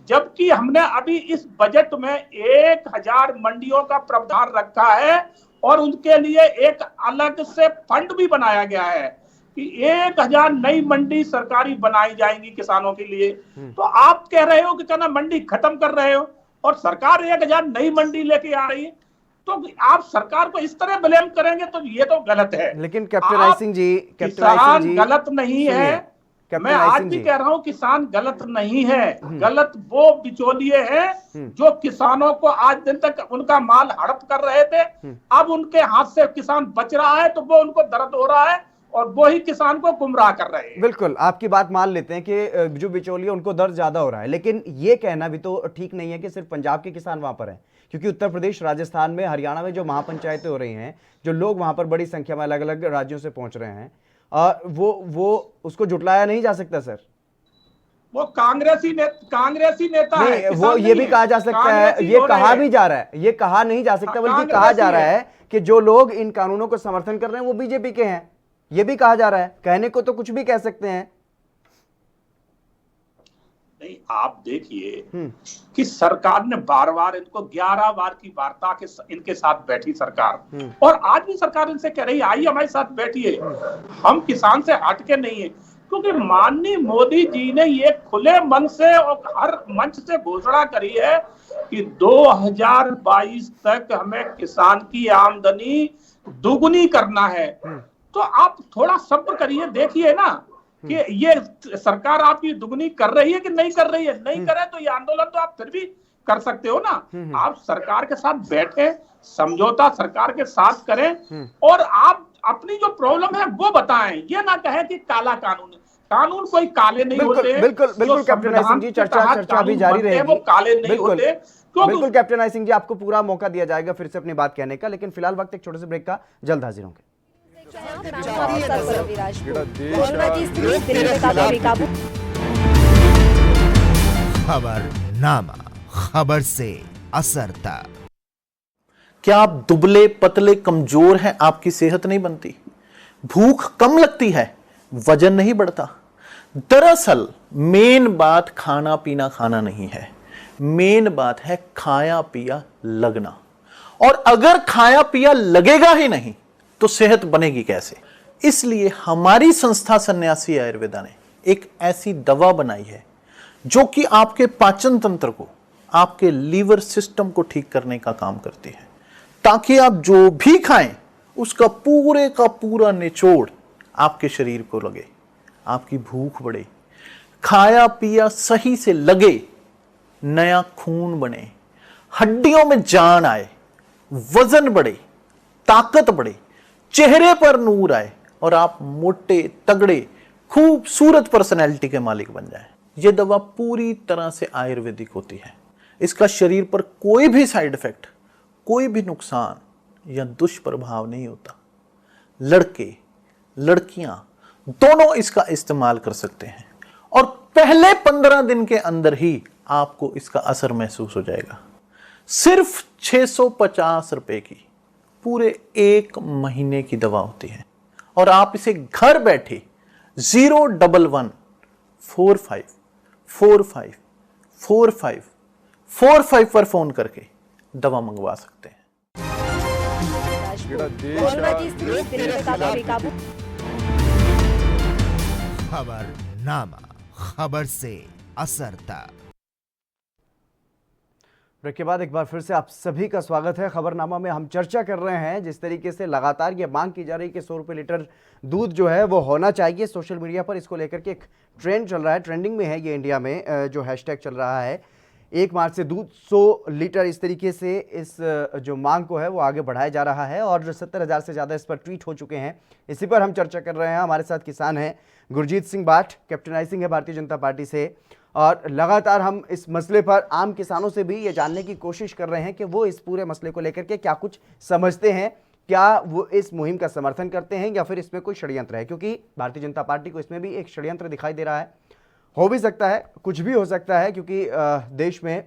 F: जबकि हमने अभी इस बजट में 1000 मंडियों का प्रावधान रखा है और उनके लिए एक अलग से फंड भी बनाया गया है कि 1000 नई मंडी सरकारी बनाई जाएंगी किसानों के लिए। तो आप कह रहे हो कि क्या ना मंडी खत्म कर रहे हो और सरकार 1000 नई मंडी लेके आ रही है, तो आप सरकार को इस तरह ब्लेम करेंगे तो ये तो गलत है।
C: लेकिन कैप्टन आई सिंह जी,
F: किसान गलत नहीं है, मैं आज भी कह रहा हूं किसान गलत नहीं है, गलत वो बिचौलिए हैं जो किसानों को आज दिन तक उनका माल हड़प कर रहे थे। अब उनके हाथ से किसान बच रहा है तो वो उनको दर्द हो रहा है और वो ही किसान को गुमराह कर रहे हैं।
C: बिल्कुल, आपकी बात मान लेते हैं कि जो बिचौलिए उनको दर्द ज्यादा हो रहा है, लेकिन ये कहना भी तो ठीक नहीं है कि सिर्फ पंजाब के किसान वहां पर हैं, क्योंकि उत्तर प्रदेश, राजस्थान में, हरियाणा में जो महापंचायतें हो रही हैं, जो लोग वहां पर बड़ी संख्या में अलग अलग राज्यों से पहुंच रहे हैं, वो उसको जुटलाया नहीं जा सकता सर।
F: वो कांग्रेसी नेता है,
C: वो ये भी कहा जा सकता है, ये कहा भी जा रहा है, ये कहा नहीं जा सकता बल्कि कहा जा रहा है कि जो लोग इन कानूनों को समर्थन कर रहे हैं वो बीजेपी के हैं, ये भी कहा जा रहा है। कहने को तो कुछ भी कह सकते हैं।
F: नहीं, आप देखिए कि सरकार ने बार बार इनको 11 बार की वार्ता के इनके साथ बैठी सरकार, और आज भी सरकार इनसे कह रही है आइए हमारे साथ बैठिए, हम किसान से हटके नहीं है, क्योंकि माननीय मोदी जी ने ये खुले मन से और हर मंच से घोषणा करी है कि 2022 तक हमें किसान की आमदनी दुगुनी करना है। तो आप थोड़ा सब्र करिए, देखिए ना कि ये सरकार आपकी दुगनी कर रही है कि नहीं कर रही है। नहीं करे तो ये आंदोलन तो आप फिर भी कर सकते हो ना। आप सरकार के साथ बैठे, समझौता सरकार के साथ करें और आप अपनी जो प्रॉब्लम है वो बताएं। ये ना कहें कि काला कानून कोई काले नहीं होते।
C: बिल्कुल कैप्टन आई सिंह जी, चर्चा भी जारी रहेगी।
F: वो काले नहीं होते।
C: बिल्कुल कैप्टन आई सिंह जी, आपको पूरा मौका दिया जाएगा फिर से अपनी बात कहने का, लेकिन फिलहाल वक्त एक छोटे से ब्रेक का, जल्द हाजिर होंगे।
B: खबरनामा, खबर से असरता।
H: क्या आप दुबले पतले कमजोर हैं, आपकी सेहत नहीं बनती, भूख कम लगती है, वजन नहीं बढ़ता? दरअसल मेन बात खाना पीना खाना नहीं है, मेन बात है खाया पिया लगना। और अगर खाया पिया लगेगा ही नहीं तो सेहत बनेगी कैसे? इसलिए हमारी संस्था सन्यासी आयुर्वेदा ने एक ऐसी दवा बनाई है जो कि आपके पाचन तंत्र को, आपके लीवर सिस्टम को ठीक करने का काम करती है, ताकि आप जो भी खाएं उसका पूरे का पूरा निचोड़ आपके शरीर को लगे, आपकी भूख बढ़े, खाया पिया सही से लगे, नया खून बने, हड्डियों में जान आए, वजन बढ़े, ताकत बढ़े, चेहरे पर नूर आए और आप मोटे तगड़े खूबसूरत पर्सनैलिटी के मालिक बन जाएं। यह दवा पूरी तरह से आयुर्वेदिक होती है। इसका शरीर पर कोई भी साइड इफेक्ट, कोई भी नुकसान या दुष्प्रभाव नहीं होता। लड़के लड़कियां दोनों इसका इस्तेमाल कर सकते हैं और पहले 15 दिन के अंदर ही आपको इसका असर महसूस हो जाएगा। सिर्फ 650 रुपए की पूरे 1 महीने की दवा होती है और आप इसे घर बैठे 01145454545 पर फोन करके दवा मंगवा सकते हैं।
B: खबरनामा, खबर से असरता।
C: ब्रेक के बाद एक बार फिर से आप सभी का स्वागत है। खबरनामा में हम चर्चा कर रहे हैं जिस तरीके से लगातार ये मांग की जा रही है कि 100 रुपये लीटर दूध जो है वो होना चाहिए। सोशल मीडिया पर इसको लेकर के एक ट्रेंड चल रहा है, ट्रेंडिंग में है ये इंडिया में जो हैशटैग चल रहा है 1 मार्च से दूध 100 लीटर। इस तरीके से इस जो मांग को है वो आगे बढ़ाया जा रहा है और 70,000 से ज़्यादा इस पर ट्वीट हो चुके हैं। इसी पर हम चर्चा कर रहे हैं। हमारे साथ किसान हैं गुरजीत सिंह बाठ, कैप्टन आई सिंह है भारतीय जनता पार्टी से, और लगातार हम इस मसले पर आम किसानों से भी ये जानने की कोशिश कर रहे हैं कि वो इस पूरे मसले को लेकर के क्या कुछ समझते हैं, क्या वो इस मुहिम का समर्थन करते हैं या फिर इसमें कोई षड्यंत्र है, क्योंकि भारतीय जनता पार्टी को इसमें भी एक षड्यंत्र दिखाई दे रहा है। हो भी सकता है, कुछ भी हो सकता है, क्योंकि देश में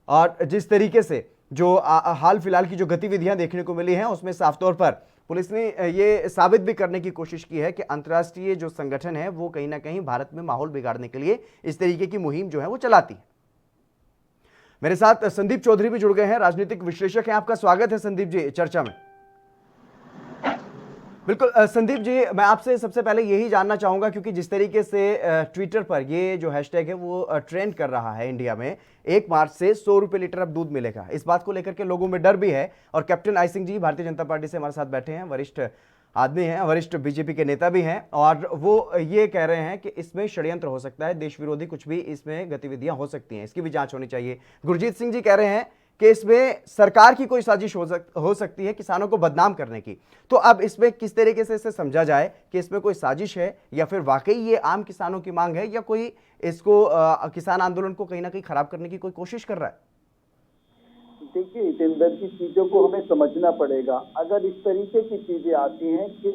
C: और जिस तरीके से जो हाल फिलहाल की जो गतिविधियां देखने को मिली हैं उसमें साफ तौर पर पुलिस ने ये साबित भी करने की कोशिश की है कि अंतर्राष्ट्रीय जो संगठन है वो कहीं ना कहीं भारत में माहौल बिगाड़ने के लिए इस तरीके की मुहिम जो है वो चलाती है। मेरे साथ संदीप चौधरी भी जुड़ गए हैं, राजनीतिक विश्लेषक हैं। आपका स्वागत है संदीप जी चर्चा में। बिल्कुल संदीप जी, मैं आपसे सबसे पहले यही जानना चाहूंगा, क्योंकि जिस तरीके से ट्विटर पर ये जो हैशटैग है वो ट्रेंड कर रहा है इंडिया में, 1 मार्च से 100 रुपये लीटर अब दूध मिलेगा, इस बात को लेकर के लोगों में डर भी है। और captain I Singh ji Bharatiya Janata party से हमारे साथ बैठे हैं, वरिष्ठ आदमी हैं, वरिष्ठ बीजेपी के नेता भी हैं, और वो ये कह रहे हैं कि इसमें षड्यंत्र हो सकता है, देश विरोधी कुछ भी इसमें गतिविधियां हो सकती हैं, इसकी भी जांच होनी चाहिए। गुरजीत सिंह जी कह रहे हैं कि इसमें सरकार की कोई साजिश हो सकती है किसानों को बदनाम करने की। तो अब इसमें किस तरीके से इसे समझा जाए कि इसमें कोई साजिश है या फिर वाकई ये आम किसानों की मांग है, या कोई इसको किसान आंदोलन को कहीं ना कहीं खराब करने की कोई कोशिश कर रहा है?
I: देखिए हितेंद्र की चीजों को हमें समझना पड़ेगा। अगर इस तरीके की चीजें आती हैं कि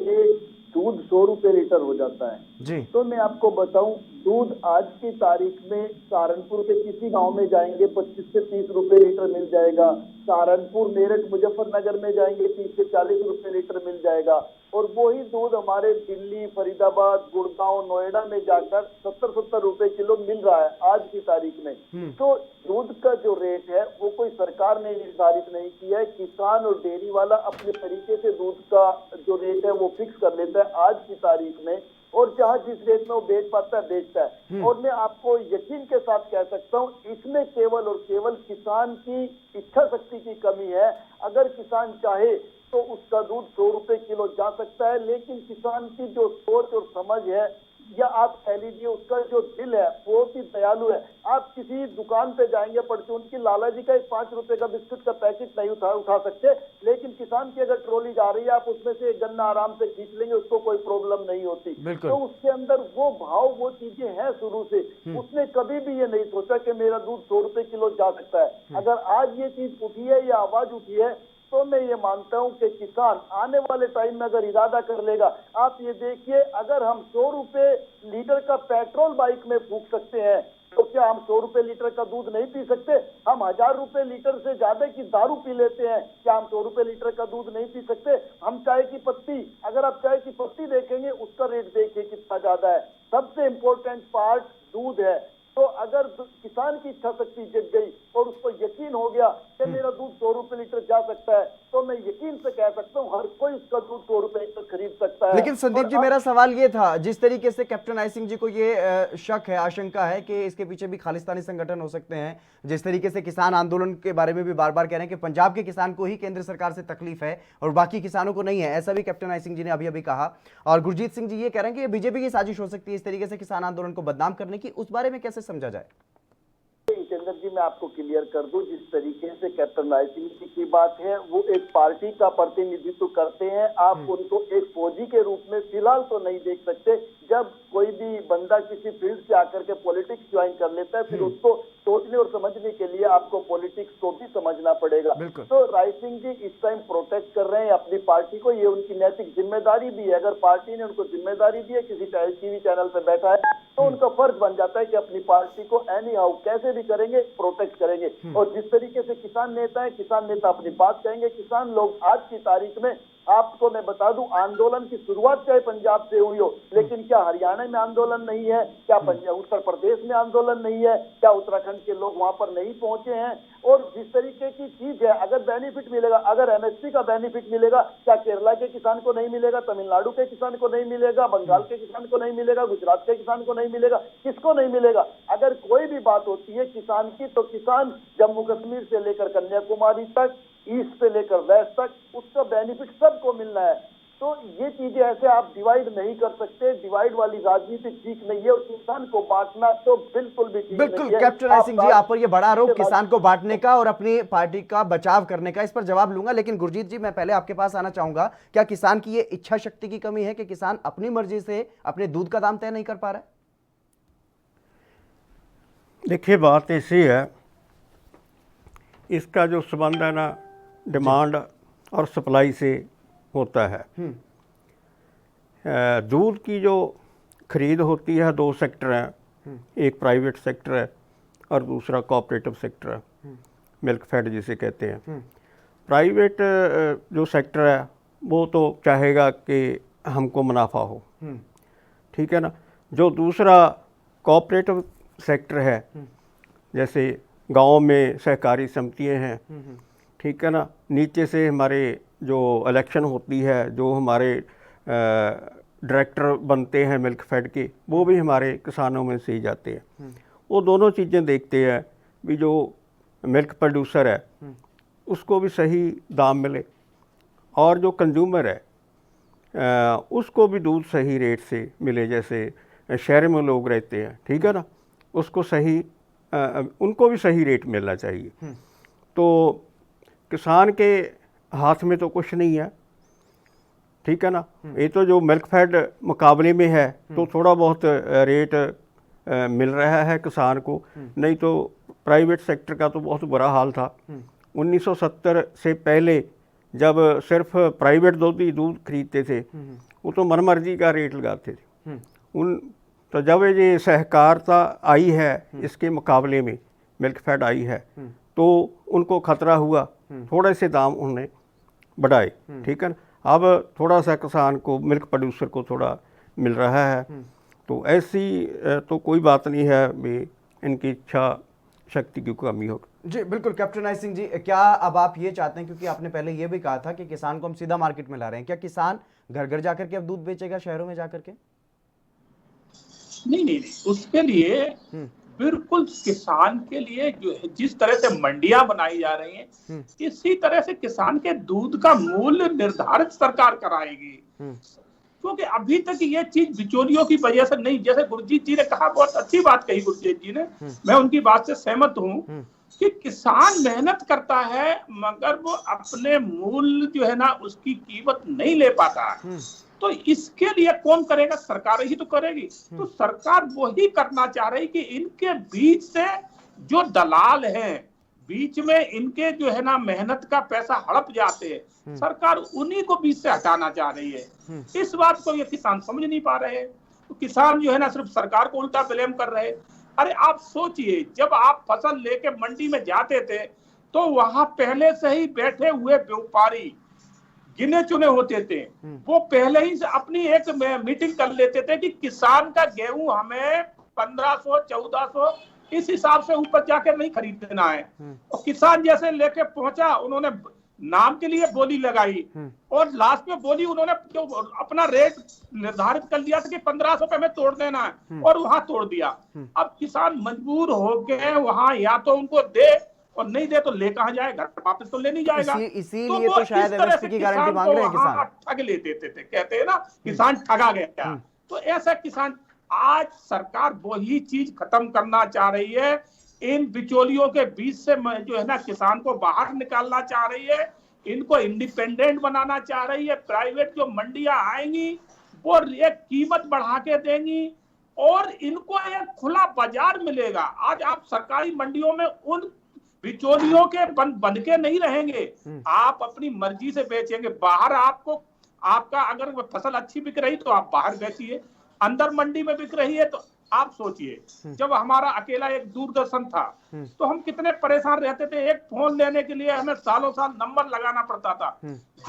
I: दूध 100 रुपए लीटर हो जाता है
C: जी,
I: तो मैं आपको बताऊं, दूध आज की तारीख में सहारनपुर के किसी गांव में जाएंगे 25 से 30 रुपए लीटर मिल जाएगा। सहारनपुर, मेरठ, मुजफ्फरनगर में जाएंगे 30 से 40 रुपए लीटर मिल जाएगा। और वही दूध हमारे दिल्ली, फरीदाबाद, गुड़गांव, नोएडा में जाकर 70-70 रुपए किलो मिल रहा है आज की तारीख में। तो दूध का जो रेट है वो कोई सरकार ने निर्धारित नहीं किया है, किसान और डेयरी वाला अपने तरीके से दूध का जो रेट है वो फिक्स कर लेता है आज की तारीख में, और जहाँ जिस रेट में वो बेच पाता है बेचता है। और मैं आपको यकीन के साथ कह सकता हूँ, इसमें केवल और केवल किसान की इच्छा शक्ति की कमी है। अगर किसान चाहे तो उसका दूध 100 रुपए किलो जा सकता है, लेकिन किसान की जो सोच और समझ है, या आप कह लीजिए उसका जो दिल है वो भी दयालु है। आप किसी दुकान पे जाएंगे, परचून की लाला जी का 5 रुपए का बिस्कुट का पैकेट नहीं उठा सकते, लेकिन किसान की अगर ट्रॉली जा रही है आप उसमें से एक गन्ना आराम से खींच लेंगे, उसको कोई प्रॉब्लम नहीं होती। तो उसके अंदर वो भाव, वो चीजें हैं शुरू से। उसने कभी भी ये नहीं सोचा कि मेरा दूध 100 रुपए किलो जा सकता है। अगर आज ये चीज उठी है या आवाज उठी है तो मैं ये मानता हूं कि किसान आने वाले टाइम में अगर इरादा कर लेगा, आप ये देखिए, अगर हम 100 रुपए लीटर का पेट्रोल बाइक में फूंक सकते हैं तो क्या हम 100 रुपए लीटर का दूध नहीं पी सकते? हम 1000 रुपए लीटर से ज्यादा की दारू पी लेते हैं, क्या हम 100 रुपए लीटर का दूध नहीं पी सकते? हम चाय की पत्ती, अगर आप चाय की पत्ती देखेंगे उसका रेट देखिए कितना ज्यादा है। सबसे इम्पोर्टेंट पार्ट दूध है। तो अगर किसान की इच्छा शक्ति जग गई और उसको यकीन हो गया कि मेरा दूध 100 रुपए लीटर जा सकता है, तो मैं यकीन से कह सकता हूँ हर कोई उसका दूध 100 रुपए लीटर खरीद सकता है।
C: लेकिन संदीप जी, मेरा सवाल ये था, जिस तरीके से कैप्टन आई सिंह जी को ये शक है, आशंका है कि इसके पीछे भी खालिस्तानी संगठन हो सकते हैं, जिस तरीके से किसान आंदोलन के बारे में भी बार बार कह रहे हैं कि पंजाब के किसान को ही केंद्र सरकार से तकलीफ है और बाकी किसानों को नहीं है, ऐसा भी कैप्टन आई सिंह जी ने अभी अभी कहा। और गुरजीत सिंह जी ये कह रहे हैं कि ये बीजेपी की साजिश हो सकती है इस तरीके से किसान आंदोलन को बदनाम करने की, उस बारे में कैसे समझा जाए?
I: जितेंद्र जी, मैं आपको क्लियर कर दूं, जिस तरीके से कैप्टन राय सिंह जी की बात है, वो एक पार्टी का प्रतिनिधित्व करते हैं। आप उनको एक फौजी के रूप में फिलहाल तो नहीं देख सकते। जब कोई भी बंदा किसी फील्ड से आकर के पॉलिटिक्स ज्वाइन कर लेता है, फिर उसको सोचने और समझने के लिए आपको पॉलिटिक्स को भी समझना पड़ेगा। तो राय सिंह जी इस टाइम प्रोटेक्ट कर रहे हैं अपनी पार्टी को, ये उनकी नैतिक जिम्मेदारी भी है। अगर पार्टी ने उनको जिम्मेदारी दी है, किसी टीवी चैनल पे बैठा है, तो उनका फर्ज बन जाता है कि अपनी पार्टी को एनी हाउ कैसे भी करेंगे प्रोटेक्ट करेंगे। और जिस तरीके से किसान नेता है, किसान नेता अपनी बात कहेंगे। किसान लोग आज की तारीख में, आपको मैं बता दूं, आंदोलन की शुरुआत चाहे पंजाब से हुई हो, लेकिन क्या हरियाणा में आंदोलन नहीं है? क्या उत्तर प्रदेश में आंदोलन नहीं है? क्या उत्तराखंड के लोग वहां पर नहीं पहुंचे हैं? और जिस तरीके की चीज है, अगर बेनिफिट मिलेगा, अगर एमएसपी का बेनिफिट मिलेगा, क्या केरला के किसान को नहीं मिलेगा? तमिलनाडु के किसान को नहीं मिलेगा? बंगाल के किसान को नहीं मिलेगा? गुजरात के किसान को नहीं मिलेगा? किसको नहीं मिलेगा? अगर कोई भी बात होती है किसान की, तो किसान जम्मू कश्मीर से लेकर कन्याकुमारी तक, ईस्ट से लेकर वेस्ट तक, उसका बेनिफिट सबको मिलना है। तो ये चीजें ऐसे आप डिवाइड नहीं कर सकते। डिवाइड वाली राजनीति ठीक नहीं है, और किसान को बांटना तो बिल्कुल भी ठीक नहीं है।
C: कैप्टन आई सिंह जी, आप पर ये बड़ा आरोप किसान को बांटने का और अपनी पार्टी का बचाव करने का, इस पर जवाब लूंगा। लेकिन गुरजीत जी, मैं पहले आपके पास आना चाहूंगा, क्या किसान की ये इच्छा शक्ति की कमी है कि किसान अपनी मर्जी से अपने दूध का दाम तय नहीं कर पा रहा है?
G: देखिए, बात ऐसी है, इसका जो संबंध है ना डिमांड और सप्लाई से होता है। दूध की जो खरीद होती है, 2 सेक्टर हैं, एक प्राइवेट सेक्टर है और दूसरा कोऑपरेटिव सेक्टर है, मिल्क फेड जिसे कहते हैं। प्राइवेट जो सेक्टर है वो तो चाहेगा कि हमको मुनाफा हो, ठीक है ना। जो दूसरा कोऑपरेटिव सेक्टर है, जैसे गांव में सहकारी समितियां हैं, ठीक है ना, नीचे से हमारे जो इलेक्शन होती है, जो हमारे डायरेक्टर बनते हैं मिल्क फेड के, वो भी हमारे किसानों में से ही जाते हैं। वो दोनों चीज़ें देखते हैं भी जो मिल्क प्रोड्यूसर है उसको भी सही दाम मिले, और जो कंज्यूमर है उसको भी दूध सही रेट से मिले, जैसे शहर में लोग रहते हैं, ठीक है ना, उसको सही उनको भी सही रेट मिलना चाहिए। तो किसान के हाथ में तो कुछ नहीं है, ठीक है ना। ये तो जो मिल्क फेड मुकाबले में है तो थोड़ा बहुत रेट मिल रहा है किसान को, नहीं तो प्राइवेट सेक्टर का तो बहुत बुरा हाल था। 1970 से पहले जब सिर्फ प्राइवेट दूध खरीदते थे, वो तो मनमर्जी का रेट लगाते थे। तो जब ये सहकारिता आई है, इसके मुकाबले में मिल्क फेड आई है, तो उनको खतरा हुआ, थोड़े से दाम उन्होंने बढ़ाए, ठीक है ना। अब थोड़ा सा किसान को, मिल्क प्रोड्यूसर को थोड़ा मिल रहा है, तो ऐसी तो कोई बात नहीं है भी इनकी इच्छा शक्ति की कमी हो।
C: जी बिल्कुल। कैप्टन आई सिंह जी, क्या अब आप ये चाहते हैं, क्योंकि आपने पहले ये भी कहा था कि किसान को हम सीधा मार्केट में ला रहे हैं, क्या किसान घर घर जाकर के अब दूध बेचेगा शहरों में जाकर के?
F: नहीं, उसके लिए बिल्कुल किसान के लिए जो है, जिस तरह से मंडियां बनाई जा रही हैं, इसी तरह से किसान के दूध का मूल्य निर्धारित सरकार कराएगी। क्योंकि अभी तक ये चीज बिचौलियों की वजह से नहीं, जैसे गुरजीत जी ने कहा, बहुत अच्छी बात कही गुरजीत जी ने, मैं उनकी बात से सहमत हूँ कि किसान मेहनत करता है मगर वो अपने मूल्य जो है ना उसकी कीमत नहीं ले पाता। तो इसके लिए कौन करेगा? सरकार ही तो करेगी। तो सरकार वही करना चाह रही कि इनके बीच से जो दलाल हैं, बीच में इनके जो है ना मेहनत का पैसा हड़प जाते हैं, सरकार उन्हीं को बीच से हटाना चाह रही है। इस बात को ये किसान समझ नहीं पा रहे। तो किसान जो है ना सिर्फ सरकार को उल्टा ब्लेम कर रहे। अरे आप सोचिए, जब आप फसल लेके मंडी में जाते थे तो वहां पहले से ही बैठे हुए व्यापारी गिने चुने होते थे, वो पहले ही से अपनी एक मीटिंग कर लेते थे कि किसान का गेहूं हमें 1500 1400 इस हिसाब से ऊपर जाकर नहीं खरीदना है। और किसान जैसे लेके पहुंचा, उन्होंने नाम के लिए बोली लगाई और लास्ट में बोली उन्होंने जो अपना रेट निर्धारित कर लिया था कि 1500 पे हमें तोड़ देना है, और वहां तोड़ दिया। अब किसान मजबूर हो गए वहां, या तो उनको दे और नहीं दे तो ले कहां जाएगा, वापस तो ले नहीं जाएगा।
C: इसीलिए तो शायद एमएसपी की गारंटी मांग रहे हैं किसान।
F: ठग ले देते थे, कहते हैं ना किसान ठगा गया। तो ऐसा किसान, आज सरकार वही चीज खत्म करना चाह रही है। इन बिचौलियों के बीच से जो है ना किसान को बाहर निकालना चाह रही है, इनको इंडिपेंडेंट बनाना चाह रही है। प्राइवेट जो मंडियां आएंगी वो एक कीमत बढ़ा के देंगी और इनको एक खुला बाजार मिलेगा। आज आप सरकारी मंडियों में उन बिचौलियों के बन के नहीं रहेंगे, आप अपनी मर्जी से बेचेंगे। बाहर आपको, आपका अगर फसल अच्छी बिक रही तो आप बाहर बेचिए, अंदर मंडी में बिक रही है तो आप सोचिए। जब हमारा अकेला एक दूरदर्शन था तो हम कितने परेशान रहते थे, एक फोन लेने के लिए हमें सालों साल नंबर लगाना पड़ता था।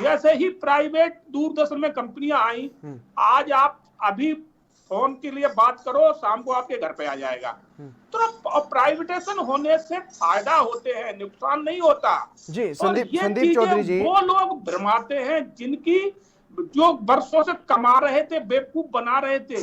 F: जैसे ही प्राइवेट दूरदर्शन में कंपनियां आई, आज आप अभी फोन के लिए बात करो, शाम को आपके घर पे आ जाएगा। तो प्राइवेटाइजेशन होने से फायदा होते हैं, नुकसान नहीं होता।
C: जी संदीप चौधरी जी,
F: वो लोग भ्रमाते हैं जिनकी जो बरसों से कमा रहे थे, बेवकूफ बना रहे थे,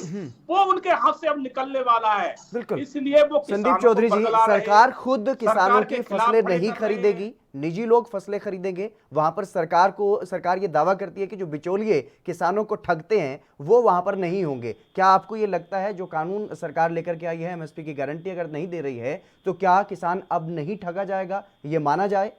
F: वो उनके हाथ से अब निकलने वाला है।
C: बिल्कुल।
F: इसलिए वो
C: संदीप चौधरी जी, सरकार खुद किसानों की फसलें नहीं खरीदेगी, निजी लोग फसलें खरीदेंगे। वहां पर सरकार ये दावा करती है कि जो बिचौलिए किसानों को ठगते हैं वो वहां पर नहीं होंगे। क्या आपको ये लगता है जो कानून सरकार लेकर के आई है, एमएसपी की गारंटी अगर नहीं दे रही है, तो क्या किसान अब नहीं ठगा जाएगा, ये माना जाए?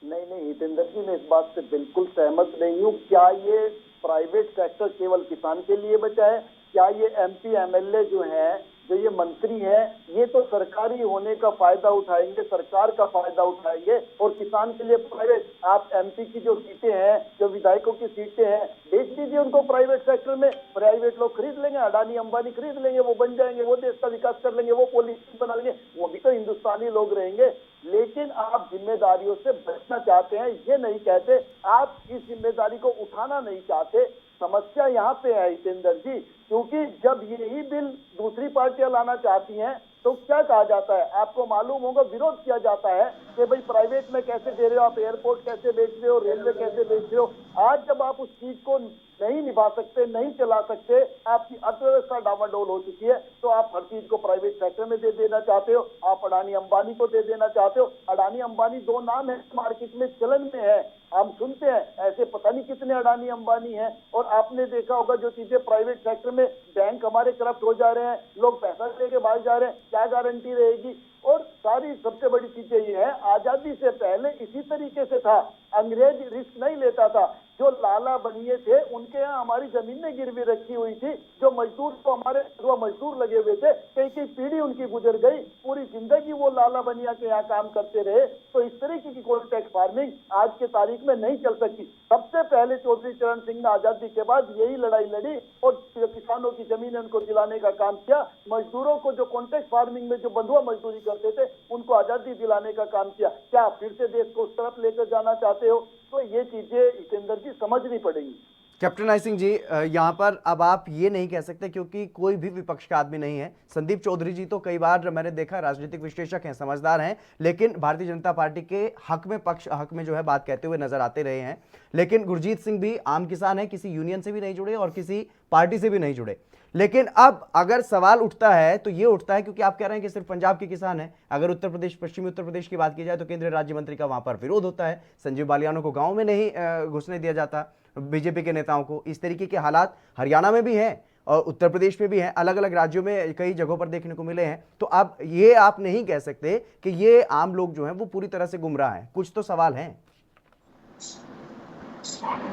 I: नहीं, हितेंद्र जी, मैं इस बात से बिल्कुल सहमत नहीं हूँ। क्या ये प्राइवेट सेक्टर केवल किसान के लिए बचा है? क्या ये एमपी एमएलए जो हैं, जो ये मंत्री हैं, ये तो सरकारी होने का फायदा उठाएंगे, सरकार का फायदा उठाएंगे, और किसान के लिए प्राइवेट? आप एमपी की जो सीटें हैं, जो विधायकों की सीटें हैं, बेच दीजिए उनको प्राइवेट सेक्टर में। प्राइवेट लोग खरीद लेंगे, अडानी अंबानी खरीद लेंगे, वो बन जाएंगे, वो देश का विकास कर लेंगे, वो पॉलिसी बना लेंगे, वो भी तो हिंदुस्तानी लोग रहेंगे। लेकिन आप जिम्मेदारियों से बचना चाहते हैं, ये नहीं कहते, आप इस जिम्मेदारी को उठाना नहीं चाहते। समस्या यहाँ पे है हितेंद्र जी, क्योंकि जब यही बिल दूसरी पार्टियां लाना चाहती हैं तो क्या कहा जाता है, आपको मालूम होगा, विरोध किया जाता है। कि भाई प्राइवेट में कैसे दे रहे हो, आप एयरपोर्ट कैसे बेच रहे हो, रेलवे कैसे बेच रहे हो। आज जब आप उस चीज को नहीं निभा सकते, नहीं चला सकते, आपकी अर्थव्यवस्था डावाडोल हो चुकी है, तो आप हर चीज को प्राइवेट सेक्टर में दे देना चाहते हो। आप अडानी अंबानी को दे देना चाहते हो। अडानी अंबानी दो नाम है, मार्केट में चलन में है, हम सुनते हैं, ऐसे पता नहीं कितने अडानी अंबानी हैं। और आपने देखा होगा जो चीजें प्राइवेट सेक्टर में, बैंक हमारे करप्ट हो जा रहे हैं, लोग पैसा लेके भाग जा रहे हैं, क्या गारंटी रहेगी। और सारी सबसे बड़ी चीजें ये है, आजादी से पहले इसी तरीके से था, अंग्रेज रिस्क नहीं लेता था। जो लाला बनिए थे उनके यहाँ हमारी जमीनें गिरवी रखी हुई थी, जो मजदूर को हमारे मजदूर लगे हुए थे, कई कई पीढ़ी उनकी गुजर गई, पूरी जिंदगी वो लाला बनिया के यहाँ काम करते रहे। तो इस तरीके की कॉन्ट्रैक्ट फार्मिंग आज के तारीख में नहीं चल सकती। सबसे पहले चौधरी चरण सिंह ने आजादी के बाद यही लड़ाई लड़ी और किसानों की जमीनें उनको दिलाने का काम किया। मजदूरों को जो कॉन्ट्रैक्ट फार्मिंग में जो बंधुआ मजदूरी करते थे उनको आजादी दिलाने का काम किया। क्या आप फिर से देश को उस तरफ लेकर जाना चाहते हो? तो ये चीजें जितेंद्र जी समझनी पड़ेगी।
C: कैप्टन आई सिंह जी, यहाँ पर अब आप ये नहीं कह सकते क्योंकि कोई भी विपक्ष का आदमी नहीं है। संदीप चौधरी जी तो कई बार मैंने देखा राजनीतिक विश्लेषक हैं, समझदार हैं, लेकिन भारतीय जनता पार्टी के हक में जो है बात कहते हुए नजर आते रहे हैं। लेकिन गुरजीत सिंह भी आम किसान है, किसी यूनियन से भी नहीं जुड़े और किसी पार्टी से भी नहीं जुड़े। लेकिन अब अगर सवाल उठता है तो ये उठता है क्योंकि आप कह रहे हैं कि सिर्फ पंजाब के किसान हैं। अगर उत्तर प्रदेश, पश्चिमी उत्तर प्रदेश की बात की जाए तो केंद्रीय राज्य मंत्री का वहां पर विरोध होता है, संजीव बालियानों को गांव में नहीं घुसने दिया जाता, बीजेपी के नेताओं को। इस तरीके के हालात हरियाणा में भी हैं और उत्तर प्रदेश में भी हैं, अलग अलग राज्यों में कई जगहों पर देखने को मिले हैं। तो अब ये आप नहीं कह सकते कि ये आम लोग जो हैं वो पूरी तरह से गुमराह हैं, कुछ तो सवाल हैं।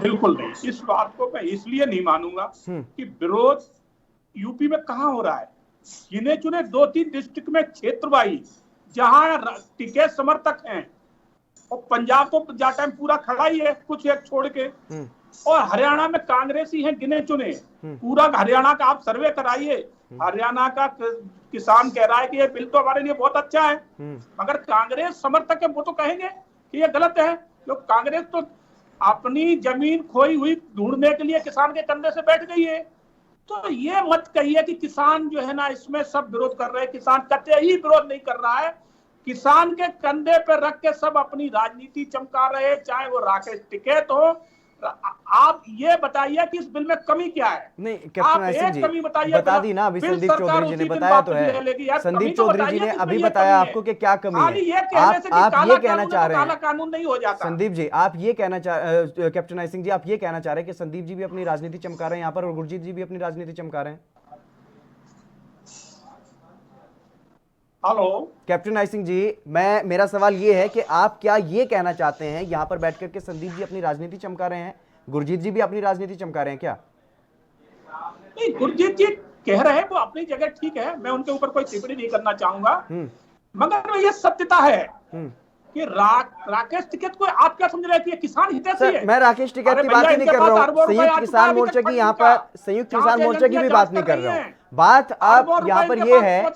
F: बिल्कुल नहीं, इस बात को मैं इसलिए नहीं मानूंगा कि विरोध यूपी में कहां हो रहा है। गिने चुने 2-3 डिस्ट्रिक्ट में क्षेत्र वाइज जहां टिके समर्थक हैं, और पंजाब तो टाइम पूरा खड़ा ही है, कुछ एक छोड़ के, और हरियाणा में कांग्रेसी हैं गिने चुने। पूरा हरियाणा का आप सर्वे कराइए, हरियाणा का किसान कह रहा है कि ये बिल तो हमारे लिए बहुत अच्छा है, मगर कांग्रेस समर्थक है वो तो कहेंगे कि ये गलत है। तो कांग्रेस तो अपनी जमीन खोई हुई ढूंढने के लिए किसान के कंधे से बैठ गई है। तो ये मत कहिए कि किसान जो है ना इसमें सब विरोध कर रहे हैं। किसान कतई ही विरोध नहीं कर रहा है। किसान के कंधे पे रख के सब अपनी राजनीति चमका रहे हैं, चाहे वो राकेश टिकैत हो। आप ये बताइए कि इस बिल में कमी क्या है?
C: नहीं कैप्टन आई सिंह जी, बता दी ना अभी, संदीप चौधरी जी ने बताया तो है। संदीप चौधरी जी ने अभी बताया आपको कि क्या कमी है। आप ये कहना चाह रहे हैं
F: कानून नहीं हो जाता।
C: संदीप जी आप ये कहना कैप्टन आई सिंह जी आप ये कहना चाह रहे हैं कि संदीप जी भी अपनी राजनीति चमका रहे हैं यहाँ पर और गुरजीत जी भी अपनी राजनीति चमका रहे हैं।
F: Hello
C: captain I Singh ji, मेरा सवाल ये है कि आप क्या ये कहना चाहते हैं यहाँ पर बैठ करके संदीप जी अपनी राजनीति चमका रहे हैं, गुरजीत जी भी अपनी राजनीति चमका रहे हैं क्या?
F: नहीं, गुरजीत जी कह रहे हैं वो अपनी जगह ठीक है, मैं उनके ऊपर कोई टिप्पणी नहीं करना चाहूंगा, मगर ये सत्यता है कि राकेश टिकैत को आप क्या समझ रहे हैं कि किसान हितैषी है?
C: मैं राकेश टिकैत की बात नहीं कर रहा हूँ, संयुक्त किसान मोर्चा की यहाँ पर संयुक्त किसान मोर्चा की भी बात नहीं कर रहा हूँ। बात अब यहाँ पर ये है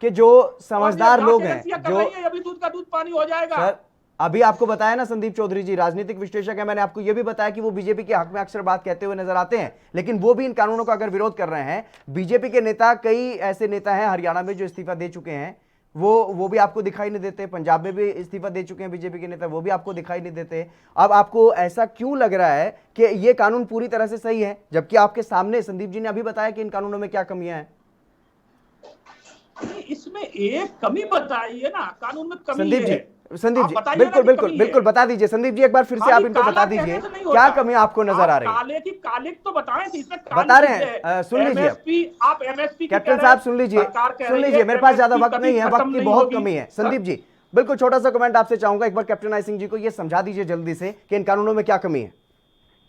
C: कि जो समझदार लोग हैं, जो
F: अभी दूध का दूध पानी हो जाएगा।
C: सर अभी आपको बताया ना संदीप चौधरी जी राजनीतिक विश्लेषक है, मैंने आपको यह भी बताया कि वो बीजेपी के हक में अक्सर बात कहते हुए नजर आते हैं, लेकिन वो भी इन कानूनों का अगर विरोध कर रहे हैं। बीजेपी के नेता, कई ऐसे नेता हैं हरियाणा में जो इस्तीफा दे चुके हैं, वो भी आपको दिखाई नहीं देते। पंजाब में भी इस्तीफा दे चुके हैं बीजेपी के नेता, वो भी आपको दिखाई नहीं देते। अब आपको ऐसा क्यों लग रहा है कि ये कानून पूरी तरह से सही है, जबकि आपके सामने संदीप जी ने अभी बताया कि इन कानूनों में क्या कमियां हैं?
F: इसमें एक कमी बताइए ना, कानून में कमी
C: संदीप
F: है।
C: संदीप जी बिल्कुल बता दीजिए। संदीप जी एक बार फिर से आप इनको बता दीजिए क्या कमी आपको नजर आ रही है।
F: काले की कालिक तो बताएं कि इसमें
C: बता रहे हैं, सुन लीजिए
F: आप एमएसपी
C: कैप्टन साहब, सुन लीजिए मेरे पास ज्यादा वक्त नहीं है, वक्त की बहुत कमी है। संदीप जी बिल्कुल छोटा सा कमेंट आपसे चाहूंगा, एक बार कैप्टन आई सिंह जी को ये समझा दीजिए जल्दी से कि इन कानूनों में क्या कमी है।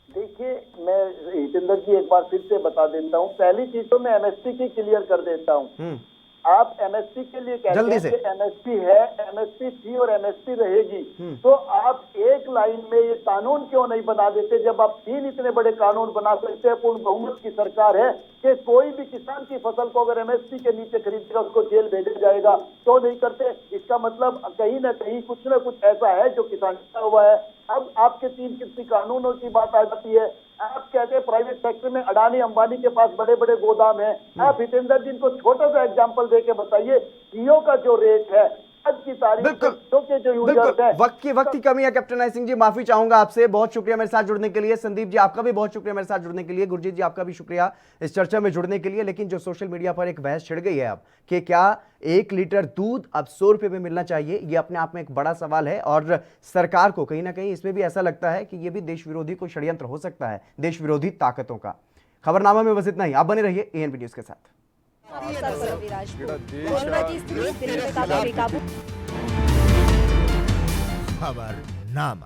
I: देखिए मैं हितेंद्र जी एक बार फिर से बता देता हूँ। पहली चीज तो मैं एमएसपी की क्लियर कर देता हूँ। आप एमएसपी के लिए कहते हैं कि एमएसपी है, एमएसपी थी और एमएसपी रहेगी, तो आप एक लाइन में ये कानून क्यों नहीं बना देते? जब आप 3 इतने बड़े कानून बना सकते हैं, पूर्ण बहुमत की सरकार है, कि कोई भी किसान की फसल को अगर एमएसपी के नीचे खरीदेगा उसको जेल भेजा जाएगा, तो नहीं करते? इसका मतलब कहीं ना कहीं कुछ ना कुछ ऐसा है जो किसान का हुआ है। अब आपके 3 कृषि कानूनों की बात आ जाती है। आप कहते हैं प्राइवेट सेक्टर में अडानी अंबानी के पास बड़े बड़े गोदाम हैं। आप हितेंद्र जी को छोटा सा एग्जांपल देके बताइए, जियो का जो रेट है आज की तारीख
C: बिल्कुल
I: के जो यूजर्स है,
C: वक्त की कमी है कैप्टन आई सिंह जी, माफी चाहूंगा आपसे। बहुत शुक्रिया मेरे साथ जुड़ने के लिए। संदीप जी आपका भी बहुत शुक्रिया मेरे साथ जुड़ने के लिए। गुरजीत जी आपका भी शुक्रिया इस चर्चा में जुड़ने के लिए। लेकिन जो सोशल मीडिया पर एक बहस छिड़ गई है अब कि क्या 1 लीटर दूध अब 100 रुपए में मिलना चाहिए, ये अपने आप में एक बड़ा सवाल है। और सरकार को कहीं ना कहीं इसमें भी ऐसा लगता है कि ये भी देश विरोधी कोई षड्यंत्र हो सकता है, देश विरोधी ताकतों का। खबरनामा में बस इतना ही। आप बने रहिए एएनबी न्यूज के साथ।
A: कोरोना की स्थिति दिल्ली में काफी बेकाबू।
B: खबरनामा।